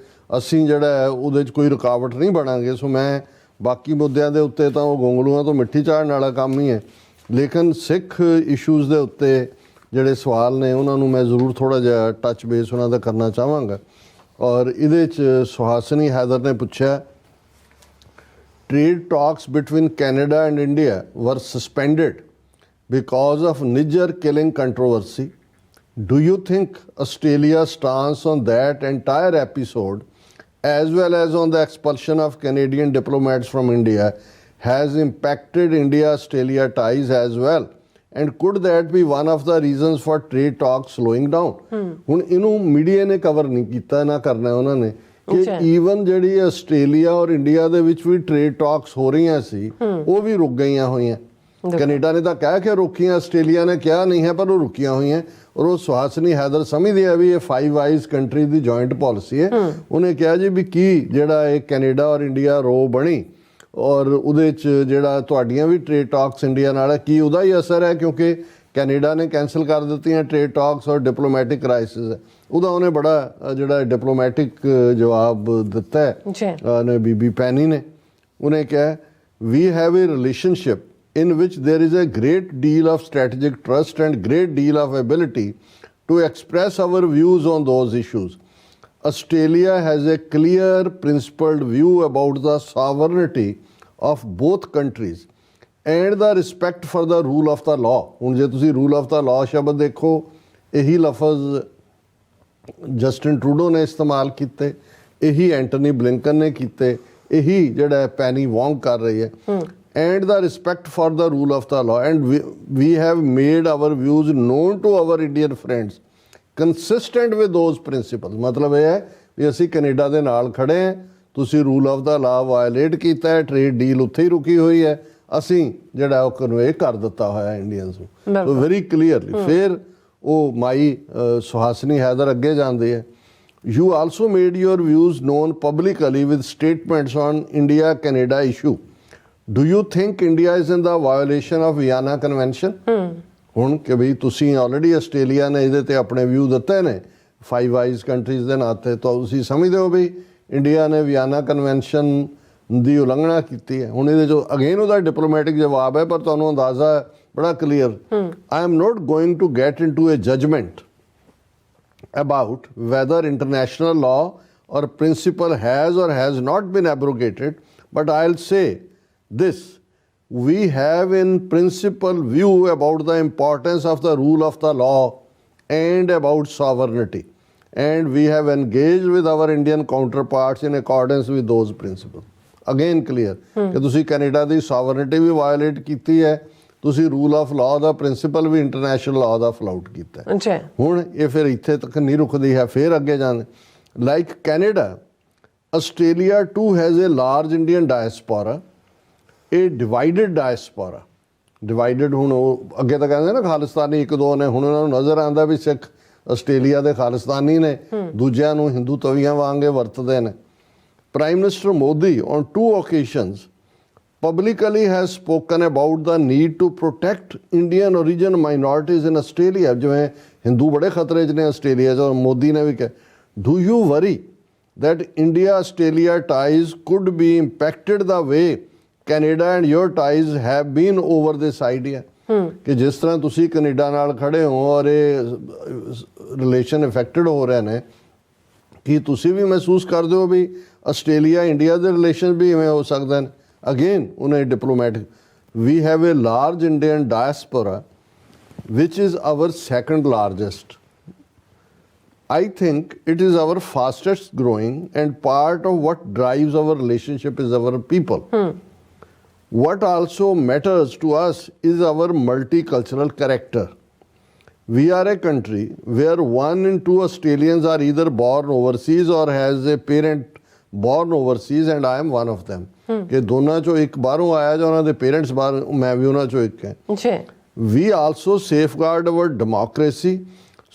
ਅਸੀਂ ਜਿਹੜਾ ਹੈ ਉਹਦੇ 'ਚ ਕੋਈ ਰੁਕਾਵਟ ਨਹੀਂ ਬਣਾਂਗੇ। ਸੋ ਮੈਂ ਬਾਕੀ ਮੁੱਦਿਆਂ ਦੇ ਉੱਤੇ ਤਾਂ ਉਹ ਗੋਂਗਲੂਆਂ ਤੋਂ ਮਿੱਟੀ ਝਾੜਨ ਵਾਲਾ ਕੰਮ ਹੀ ਹੈ, ਲੇਕਿਨ ਸਿੱਖ ਇਸ਼ੂਜ਼ ਦੇ ਉੱਤੇ ਜਿਹੜੇ ਸਵਾਲ ਨੇ ਉਹਨਾਂ ਨੂੰ ਮੈਂ ਜ਼ਰੂਰ ਥੋੜ੍ਹਾ ਜਿਹਾ ਟੱਚ ਬੇਸ ਉਹਨਾਂ ਦਾ ਕਰਨਾ ਚਾਹਾਂਗਾ। ਔਰ ਇਹਦੇ 'ਚ ਸੁਹਾਸਿਨੀ ਹੈਦਰ ਨੇ ਪੁੱਛਿਆ, trade talks between Canada and India were suspended because of Niger killing controversy. Do you think Australia's stance on that entire episode, as well as on the expulsion of Canadian diplomats from India, has impacted India-Australia ties as well? And could that be one of the reasons for trade talks slowing down? ਹੁਣ ਇਹਨੂੰ media ਨੇ cover ਨਹੀਂ ਕੀਤਾ, ਨਾ ਕਰਨਾ ਉਹਨਾਂ ਨੇ, ਕਿ ਈਵਨ ਜਿਹੜੀ ਆਸਟ੍ਰੇਲੀਆ ਔਰ ਇੰਡੀਆ ਦੇ ਵਿੱਚ ਵੀ ਟ੍ਰੇਡ ਟਾਕਸ ਹੋ ਰਹੀਆਂ ਸੀ ਉਹ ਵੀ ਰੁਕ ਗਈਆਂ ਹੋਈਆਂ। ਕੈਨੇਡਾ ਨੇ ਤਾਂ ਕਹਿ ਕੇ ਰੋਕੀਆਂ, ਆਸਟ੍ਰੇਲੀਆ ਨੇ ਕਿਹਾ ਨਹੀਂ ਹੈ, ਪਰ ਉਹ ਰੁਕੀਆਂ ਹੋਈਆਂ। ਔਰ ਉਹ ਸੁਹਾਸਿਨੀ ਹੈਦਰ ਸਮਝਦੇ ਆ ਵੀ ਇਹ 5 ਆਈਜ਼ ਕੰਟਰੀ ਦੀ ਜੁਆਇੰਟ ਪਾਲਿਸੀ ਹੈ। ਉਹਨੇ ਕਿਹਾ ਜੀ ਵੀ ਕੀ ਜਿਹੜਾ ਇਹ ਕੈਨੇਡਾ ਔਰ ਇੰਡੀਆ ਰੋ ਬਣੀ ਔਰ ਉਹਦੇ 'ਚ ਜਿਹੜਾ ਤੁਹਾਡੀਆਂ ਵੀ ਟ੍ਰੇਡ ਟਾਕਸ ਇੰਡੀਆ ਨਾਲ ਹੈ, ਕੀ ਉਹਦਾ ਹੀ ਅਸਰ ਹੈ? ਕਿਉਂਕਿ ਕੈਨੇਡਾ ਨੇ ਕੈਂਸਲ ਕਰ ਦਿੱਤੀਆਂ ਟ੍ਰੇਡ ਟਾਕਸ ਔਰ ਡਿਪਲੋਮੈਟਿਕ ਕ੍ਰਾਈਸਿਸ ਹੈ ਉਹਦਾ ਉਹਨੇ ਬੜਾ ਜਿਹੜਾ ਡਿਪਲੋਮੈਟਿਕ ਜਵਾਬ ਦਿੱਤਾ ਹੈ ਨੇ ਬੀਬੀ ਪੈਨੀ ਨੇ ਉਹਨੇ ਕਿਹਾ we have a relationship in which there is a great deal of strategic trust and great deal of ability to express our views on those issues. Australia has a clear principled view about the sovereignty of both countries and the respect for the rule of the law. ਹੁਣ ਜੇ ਤੁਸੀਂ rule of the law ਸ਼ਬਦ ਦੇਖੋ ਇਹੀ ਲਫ਼ਜ਼ Justin Trudeau ਨੇ ਇਸਤੇਮਾਲ ਕੀਤੇ ਇਹੀ ਐਂਟਨੀ ਬਲਿੰਕਨ ਨੇ ਕੀਤੇ ਇਹੀ ਜਿਹੜਾ ਪੈਨੀ ਵੋਂਗ ਕਰ ਰਹੀ ਹੈ and the respect for the rule of the law, and we have made our views known to our Indian friends consistent with those principles. ਮਤਲਬ ਇਹ ਹੈ ਵੀ ਅਸੀਂ ਕੈਨੇਡਾ ਦੇ ਨਾਲ ਖੜੇ ਹਾਂ ਤੁਸੀਂ ਰੂਲ ਆਫ ਦਾ ਲਾ ਵਾਇਲੇਟ ਕੀਤਾ ਹੈ ਟ੍ਰੇਡ ਡੀਲ ਉੱਥੇ ਹੀ ਰੁਕੀ ਹੋਈ ਹੈ ਅਸੀਂ ਜਿਹੜਾ ਉਹ ਕਨਵੇ ਕਰ ਦਿੱਤਾ ਹੋਇਆ ਇੰਡੀਅਨਸ ਨੂੰ ਸੋ ਵੈਰੀ ਕਲੀਅਰਲੀ ਫਿਰ ਉਹ ਮਾਈ ਸੁਹਾਸਨੀ ਹੈਦਰ ਅੱਗੇ ਜਾਂਦੇ ਹੈ you also made your views known publicly with statements on India Canada issue. Do you think India is in the violation of Vienna Convention? ਹੁਣ ਕਿ ਵੀ ਤੁਸੀਂ ਆਲਰੇਡੀ ਆਸਟ੍ਰੇਲੀਆ ਨੇ ਇਹਦੇ ਤੇ ਆਪਣੇ ਵਿਊ ਦਿੱਤੇ ਨੇ ਫਾਈਵ ਆਈਜ਼ ਕੰਟਰੀਜ਼ ਦੇ ਨਾਤੇ ਤਾਂ ਤੁਸੀਂ ਸਮਝਦੇ ਹੋ ਵੀ ਇੰਡੀਆ ਨੇ ਵਿਆਨਾ ਕਨਵੈਨਸ਼ਨ ਦੀ ਉਲੰਘਣਾ ਕੀਤੀ ਹੈ ਹੁਣ ਇਹਦੇ ਜੋ ਅਗੇਨ ਉਹਦਾ ਡਿਪਲੋਮੈਟਿਕ ਜਵਾਬ ਹੈ ਪਰ ਤੁਹਾਨੂੰ ਅੰਦਾਜ਼ਾ ਹੈ ਬੜਾ clear I am not going to get into a judgement about whether international law or principle has or has not been abrogated, but I'll say this: we have in principle view about the importance of the rule of the law and about sovereignty, and we have engaged with our Indian counterparts in accordance with those principles. Again clear ਕਿ ਤੁਸੀਂ Canada ਦੀ sovereignty ਵੀ violate ਕੀਤੀ ਹੈ ਤੁਸੀਂ rule of law ਦਾ principle ਵੀ international law ਦਾ ਫਲਾਉਟ ਕੀਤਾ ਅੱਛਾ ਹੁਣ ਇਹ ਫਿਰ ਇੱਥੇ ਤੱਕ ਨਹੀਂ ਰੁਕਦੀ ਹੈ ਫਿਰ ਅੱਗੇ ਜਾਂਦੇ like Canada Australia too has a large Indian diaspora ਇਹ ਡਿਵਾਈਡਡ ਡਾਇਸਪੋਰਾ ਡਿਵਾਈਡਡ ਹੁਣ ਉਹ ਅੱਗੇ ਤਾਂ ਕਹਿੰਦੇ ਨਾ ਖਾਲਿਸਤਾਨੀ ਇੱਕ ਦੋ ਨੇ ਹੁਣ ਉਹਨਾਂ ਨੂੰ ਨਜ਼ਰ ਆਉਂਦਾ ਵੀ ਸਿੱਖ ਆਸਟ੍ਰੇਲੀਆ ਦੇ ਖਾਲਿਸਤਾਨੀ ਨੇ ਦੂਜਿਆਂ ਨੂੰ ਹਿੰਦੂ ਤਵੀਆਂ ਵਾਂਗੇ ਵਰਤਦੇ ਨੇ prime minister Modi on 2 occasions publicly has spoken about the need to protect Indian origin minorities in Australia. ਜਿਵੇਂ ਹਿੰਦੂ ਬੜੇ ਖਤਰੇ 'ਚ ਨੇ ਆਸਟ੍ਰੇਲੀਆ 'ਚ ਔਰ ਮੋਦੀ ਨੇ ਵੀ ਕਿਹਾ do you worry that India-Australia ties could be impacted the way Canada and your ties have been over this idea? ਕਿ ਜਿਸ ਤਰ੍ਹਾਂ ਤੁਸੀਂ ਕੈਨੇਡਾ ਨਾਲ ਖੜੇ ਹੋ ਔਰ ਇਹ ਰਿਲੇਸ਼ਨ ਇਫੈਕਟਡ ਹੋ ਰਹੇ ਨੇ ਕੀ ਤੁਸੀਂ ਵੀ ਮਹਿਸੂਸ ਕਰਦੇ ਹੋ ਵੀ ਆਸਟ੍ਰੇਲੀਆ ਇੰਡੀਆ ਦੇ ਰਿਲੇਸ਼ਨ ਵੀ ਇਵੇਂ ਹੋ ਸਕਦੇ ਨੇ Again, unai diplomatic, we have a large Indian diaspora, which is our second largest. I think it is our fastest growing, and part of what drives our relationship is our people. What also matters to us is our multicultural character. We are a country where 1 in 2 Australians are either born overseas or has a parent born overseas, and I am one of them. ਕਿ ਦੋਨਾਂ ਚੋਂ ਇੱਕ ਬਾਹਰੋਂ ਆਇਆ ਜਾਂ ਉਹਨਾਂ ਦੇ parents ਬਾਹਰ ਮੈਂ ਵੀ ਉਹਨਾਂ ਚੋਂ ਇੱਕ ਹੈ we also safeguard our democracy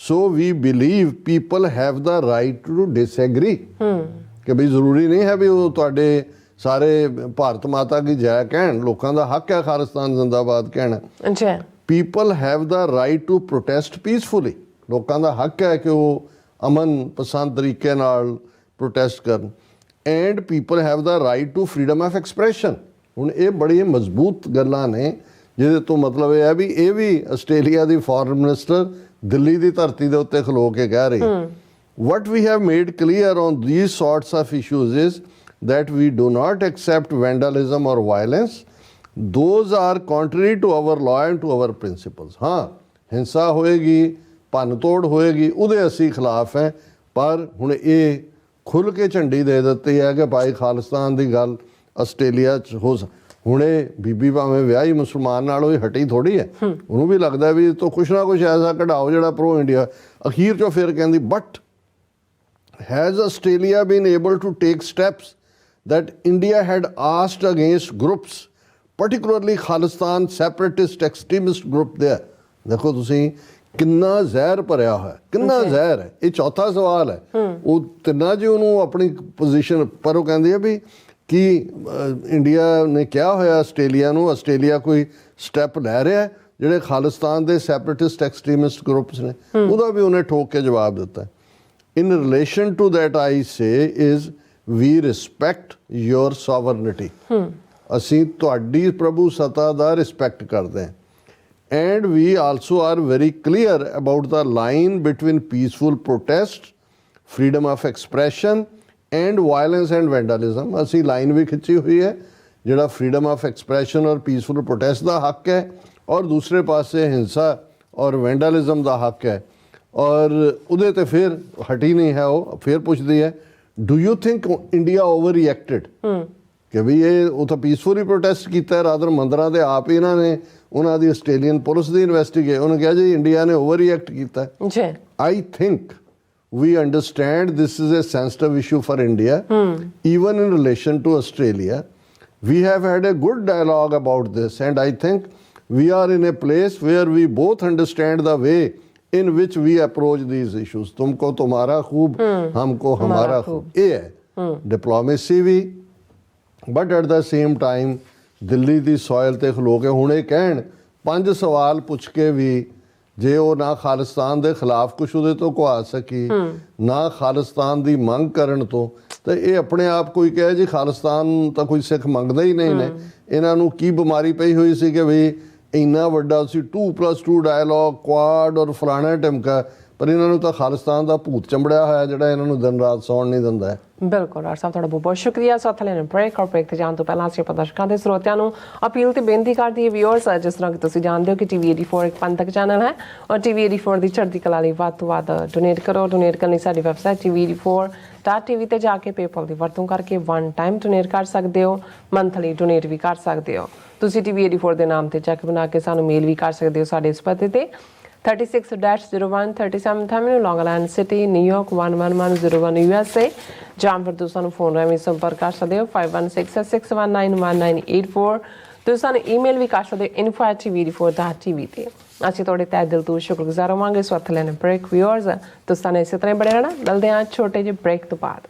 so we believe people have the right to disagree ਕਿ ਵੀ ਜ਼ਰੂਰੀ ਨਹੀਂ ਹੈ ਵੀ ਉਹ ਤੁਹਾਡੇ ਸਾਰੇ ਭਾਰਤ ਮਾਤਾ ਕੀ ਜੈ ਕਹਿਣ ਲੋਕਾਂ ਦਾ ਹੱਕ ਹੈ ਖਾਲਿਸਤਾਨ ਜ਼ਿੰਦਾਬਾਦ ਕਹਿਣਾ people have the right to protest peacefully ਲੋਕਾਂ ਦਾ ਹੱਕ ਹੈ ਕਿ ਉਹ ਅਮਨ ਪਸੰਦ ਤਰੀਕੇ ਨਾਲ ਪ੍ਰੋਟੈਸਟ ਕਰਨ and people have the right to freedom of expression ਹੁਣ ਇਹ ਬੜੀ ਮਜ਼ਬੂਤ ਗੱਲਾਂ ਨੇ ਜਿਹਦੇ ਤੋਂ ਮਤਲਬ ਇਹ ਹੈ ਵੀ ਇਹ ਵੀ ਆਸਟ੍ਰੇਲੀਆ ਦੀ ਫੋਰਨ ਮਿਨਿਸਟਰ ਦਿੱਲੀ ਦੀ ਧਰਤੀ ਦੇ ਉੱਤੇ ਖਲੋ ਕੇ ਕਹਿ ਰਹੀ what we have made clear on these sorts of issues is that we do not accept vandalism or violence. Those are contrary to our law and to our principles. ਹਾਂ ਹਿੰਸਾ ਹੋਏਗੀ ਭੰਨ ਤੋੜ ਹੋਏਗੀ ਉਹਦੇ ਅਸੀਂ ਖਿਲਾਫ ਹੈ ਪਰ ਹੁਣ ਇਹ ਖੁੱਲ੍ਹ ਕੇ ਝੰਡੀ ਦੇ ਦਿੱਤੀ ਹੈ ਕਿ ਭਾਈ ਖਾਲਿਸਤਾਨ ਦੀ ਗੱਲ ਆਸਟ੍ਰੇਲੀਆ 'ਚ ਹੋ ਹੁਣ ਇਹ ਬੀਬੀ ਭਾਵੇਂ ਵਿਆਹੀ ਮੁਸਲਮਾਨ ਨਾਲ ਉਹ ਹਟੀ ਥੋੜ੍ਹੀ ਹੈ ਉਹਨੂੰ ਵੀ ਲੱਗਦਾ ਵੀ ਤੋਂ ਕੁਛ ਨਾ ਕੁਛ ਐਸਾ ਕਢਾਓ ਜਿਹੜਾ ਪ੍ਰੋ ਇੰਡੀਆ ਅਖੀਰ 'ਚੋਂ ਫਿਰ ਕਹਿੰਦੀ but has Australia been able to take steps that India had asked against groups, particularly Khalistan separatist extremist group there? ਦੇਖੋ ਤੁਸੀਂ ਕਿੰਨਾ ਜ਼ਹਿਰ ਭਰਿਆ ਹੋਇਆ ਕਿੰਨਾ ਜ਼ਹਿਰ ਹੈ ਇਹ ਚੌਥਾ ਸਵਾਲ ਹੈ ਉਹ ਤਿੰਨਾਂ ਜੀ ਉਹਨੂੰ ਆਪਣੀ ਪੋਜੀਸ਼ਨ ਪਰ ਉਹ ਕਹਿੰਦੀ ਹੈ ਵੀ ਕਿ ਇੰਡੀਆ ਨੇ ਕਿਹਾ ਹੋਇਆ ਆਸਟ੍ਰੇਲੀਆ ਨੂੰ ਆਸਟ੍ਰੇਲੀਆ ਕੋਈ ਸਟੈਪ ਲੈ ਰਿਹਾ ਜਿਹੜੇ ਖਾਲਿਸਤਾਨ ਦੇ ਸੈਪਰੇਟਿਸਟ ਐਕਸਟ੍ਰੀਮਿਸਟ ਗਰੁੱਪਸ ਨੇ ਉਹਦਾ ਵੀ ਉਹਨੇ ਠੋਕ ਕੇ ਜਵਾਬ ਦਿੱਤਾ। In relation to that I say is we respect your sovereignty, ਅਸੀਂ ਤੁਹਾਡੀ ਪ੍ਰਭੂ ਸੱਤਾ ਦਾ ਰਿਸਪੈਕਟ ਕਰਦੇ ਹਾਂ। And we also are very clear about the line between peaceful protest, freedom of expression and violence and vandalism। ਅਸੀਂ line ਵੀ ਖਿੱਚੀ ਹੋਈ ਹੈ, ਜਿਹੜਾ freedom of expression ਔਰ peaceful protest ਦਾ ਹੱਕ ਹੈ ਔਰ ਦੂਸਰੇ ਪਾਸੇ ਹਿੰਸਾ ਔਰ ਵੈਂਡਲਿਜ਼ਮ ਦਾ ਹੱਕ ਹੈ। ਔਰ ਉਹਦੇ ਤੇ ਫਿਰ ਹਟੀ ਨਹੀਂ ਹੈ, ਉਹ ਫਿਰ ਪੁੱਛਦੀ ਹੈ do you think India overreacted, ਕਿ ਵੀ ਇਹ ਉਹ ਤਾਂ ਪੀਸਫੁਲੀ ਪ੍ਰੋਟੈਸਟ ਕੀਤਾ ਹੈ, ਰਾਦਰ ਮੰਦਰਾਂ ਦੇ ਆਪ ਹੀ ਇਹਨਾਂ ਨੇ ਉਹਨਾਂ ਦੀ ਆਸਟ੍ਰੇਲੀਅਨ ਪੁਲਿਸ ਦੀ ਇਨਵੈਸਟੀਗੇਟ, ਉਹਨੇ ਕਿਹਾ ਜੀ ਇੰਡੀਆ ਨੇ ਓਵਰ ਰਿਐਕਟ ਕੀਤਾ ਜੀ। I think we understand this is a sensitive issue for India, even in relation to Australia. We have had a good dialogue about this, and I think we are in a place where we both understand the way in which we approach these issues. तुमको तुम्हारा खूब, हमको हमारा खूब, ये है diplomacy भी। But at the same time Delhi the soil ਤੇ ਖਲੋ ਕੇ ਹੁਣ ਇਹ ਕਹਿਣ 5 ਸਵਾਲ ਪੁੱਛ ਕੇ ਵੀ ਜੇ ਉਹ ਨਾ ਖਾਲਿਸਤਾਨ ਦੇ ਖਿਲਾਫ ਕੁਛ ਉਹਦੇ ਤੋਂ ਕਹਾ ਸਕੀ, ਨਾ ਖਾਲਿਸਤਾਨ ਦੀ ਮੰਗ ਕਰਨ ਤੋਂ, ਤੇ ਇਹ ਆਪਣੇ ਆਪ ਕੋਈ ਕਹੇ ਜੀ ਖਾਲਿਸਤਾਨ ਤਾਂ ਕੋਈ ਸਿੱਖ ਮੰਗਦਾ ਹੀ ਨਹੀਂ ਨੇ। ਇਹਨਾਂ ਨੂੰ ਕੀ ਬਿਮਾਰੀ ਪਈ ਹੋਈ ਸੀ ਕਿ ਵੀ ਇੰਨਾ ਵੱਡਾ ਸੀ 2+2 ਡਾਇਲੌਗ, ਕੁਆਡ ਔਰ ਫਲਾਣਾ ਟਿਮਕਾ, ਪਰ ਇਹਨਾਂ ਨੂੰ ਤਾਂ ਖਾਲਿਸਤਾਨ ਦਾ ਭੂਤ ਚੰਬੜਿਆ ਹੋਇਆ ਜਿਹੜਾ ਇਹਨਾਂ ਨੂੰ ਦਿਨ ਰਾਤ ਸੌਣ ਨਹੀਂ ਦਿੰਦਾ ਹੈ। ਬਿਲਕੁਲ ਡਾਕਟਰ ਸਾਹਿਬ, ਤੁਹਾਡਾ ਬਹੁਤ ਬਹੁਤ ਸ਼ੁਕਰੀਆ। ਸਾਥ ਲੈਣ ਬ੍ਰੇਕ ਔਰ ਬ੍ਰੇਕ ਤੇ ਜਾਣ ਤੋਂ ਪਹਿਲਾਂ ਅਸੀਂ ਦਰਸ਼ਕਾਂ ਦੇ ਸਰੋਤਿਆਂ ਨੂੰ ਅਪੀਲ ਤੇ ਬੇਨਤੀ ਕਰਦੀ ਹੈ ਵਿਊਅਰਸ, ਜਿਸ ਤਰ੍ਹਾਂ ਕਿ ਤੁਸੀਂ ਜਾਣਦੇ ਹੋ ਕਿ TV 84 ਇੱਕ ਪੰਥਕ ਚੈਨਲ ਹੈ ਔਰ TV 84 ਦੀ ਚੜ੍ਹਦੀ ਕਲਾ ਲਈ ਵੱਧ ਤੋਂ ਵੱਧ ਡੋਨੇਟ ਕਰੋ। ਡੋਨੇਟ ਕਰਨ ਲਈ ਸਾਡੀ ਵੈਬਸਾਈਟ TV84.tv ਤੇ ਜਾ ਕੇ ਪੇਪਲ ਦੀ ਵਰਤੋਂ ਕਰਕੇ 1 ਟਾਈਮ ਡੋਨੇਟ ਕਰ ਸਕਦੇ ਹੋ, ਮੰਥਲੀ ਡੋਨੇਟ ਵੀ ਕਰ ਸਕਦੇ ਹੋ। ਤੁਸੀਂ TV 84 ਦੇ ਨਾਮ ਤੇ ਚੈੱਕ ਬਣਾ ਕੇ ਸਾਨੂੰ ਮੇਲ ਵੀ ਕਰ ਸਕਦੇ ਹੋ ਸਾਡੇ ਇਸ ਪਤੇ ਤੇ 36-01 37th Avenue, Long Island City, New York 11101 USA, ਜਾਂ ਫਿਰ ਤੁਸੀਂ ਸਾਨੂੰ ਫੋਨ ਰਾਹੀਂ ਸੰਪਰਕ ਕਰ ਸਕਦੇ ਹੋ 5166191984। ਤੁਸੀਂ ਸਾਨੂੰ ਈਮੇਲ ਵੀ ਕਰ ਸਕਦੇ ਹੋ info@tv84.tv ਤੇ। ਅਸੀਂ ਤੁਹਾਡੇ ਤਹਿ ਦਿਲ ਤੋਂ ਸ਼ੁਕਰਗੁਜ਼ਾਰ ਹੋਵਾਂਗੇ। ਸੋ ਹੱਥ ਲੈਣੇ ਬ੍ਰੇਕ ਵਿਊਅਰਸ, ਤੁਸੀਂ ਸਾਨੂੰ ਇਸੇ ਤਰ੍ਹਾਂ ਬੜੇ ਰਹਿਣਾ। ਮਿਲਦੇ ਹਾਂ ਛੋਟੇ ਜਿਹੇ ਬ੍ਰੇਕ ਤੋਂ ਬਾਅਦ।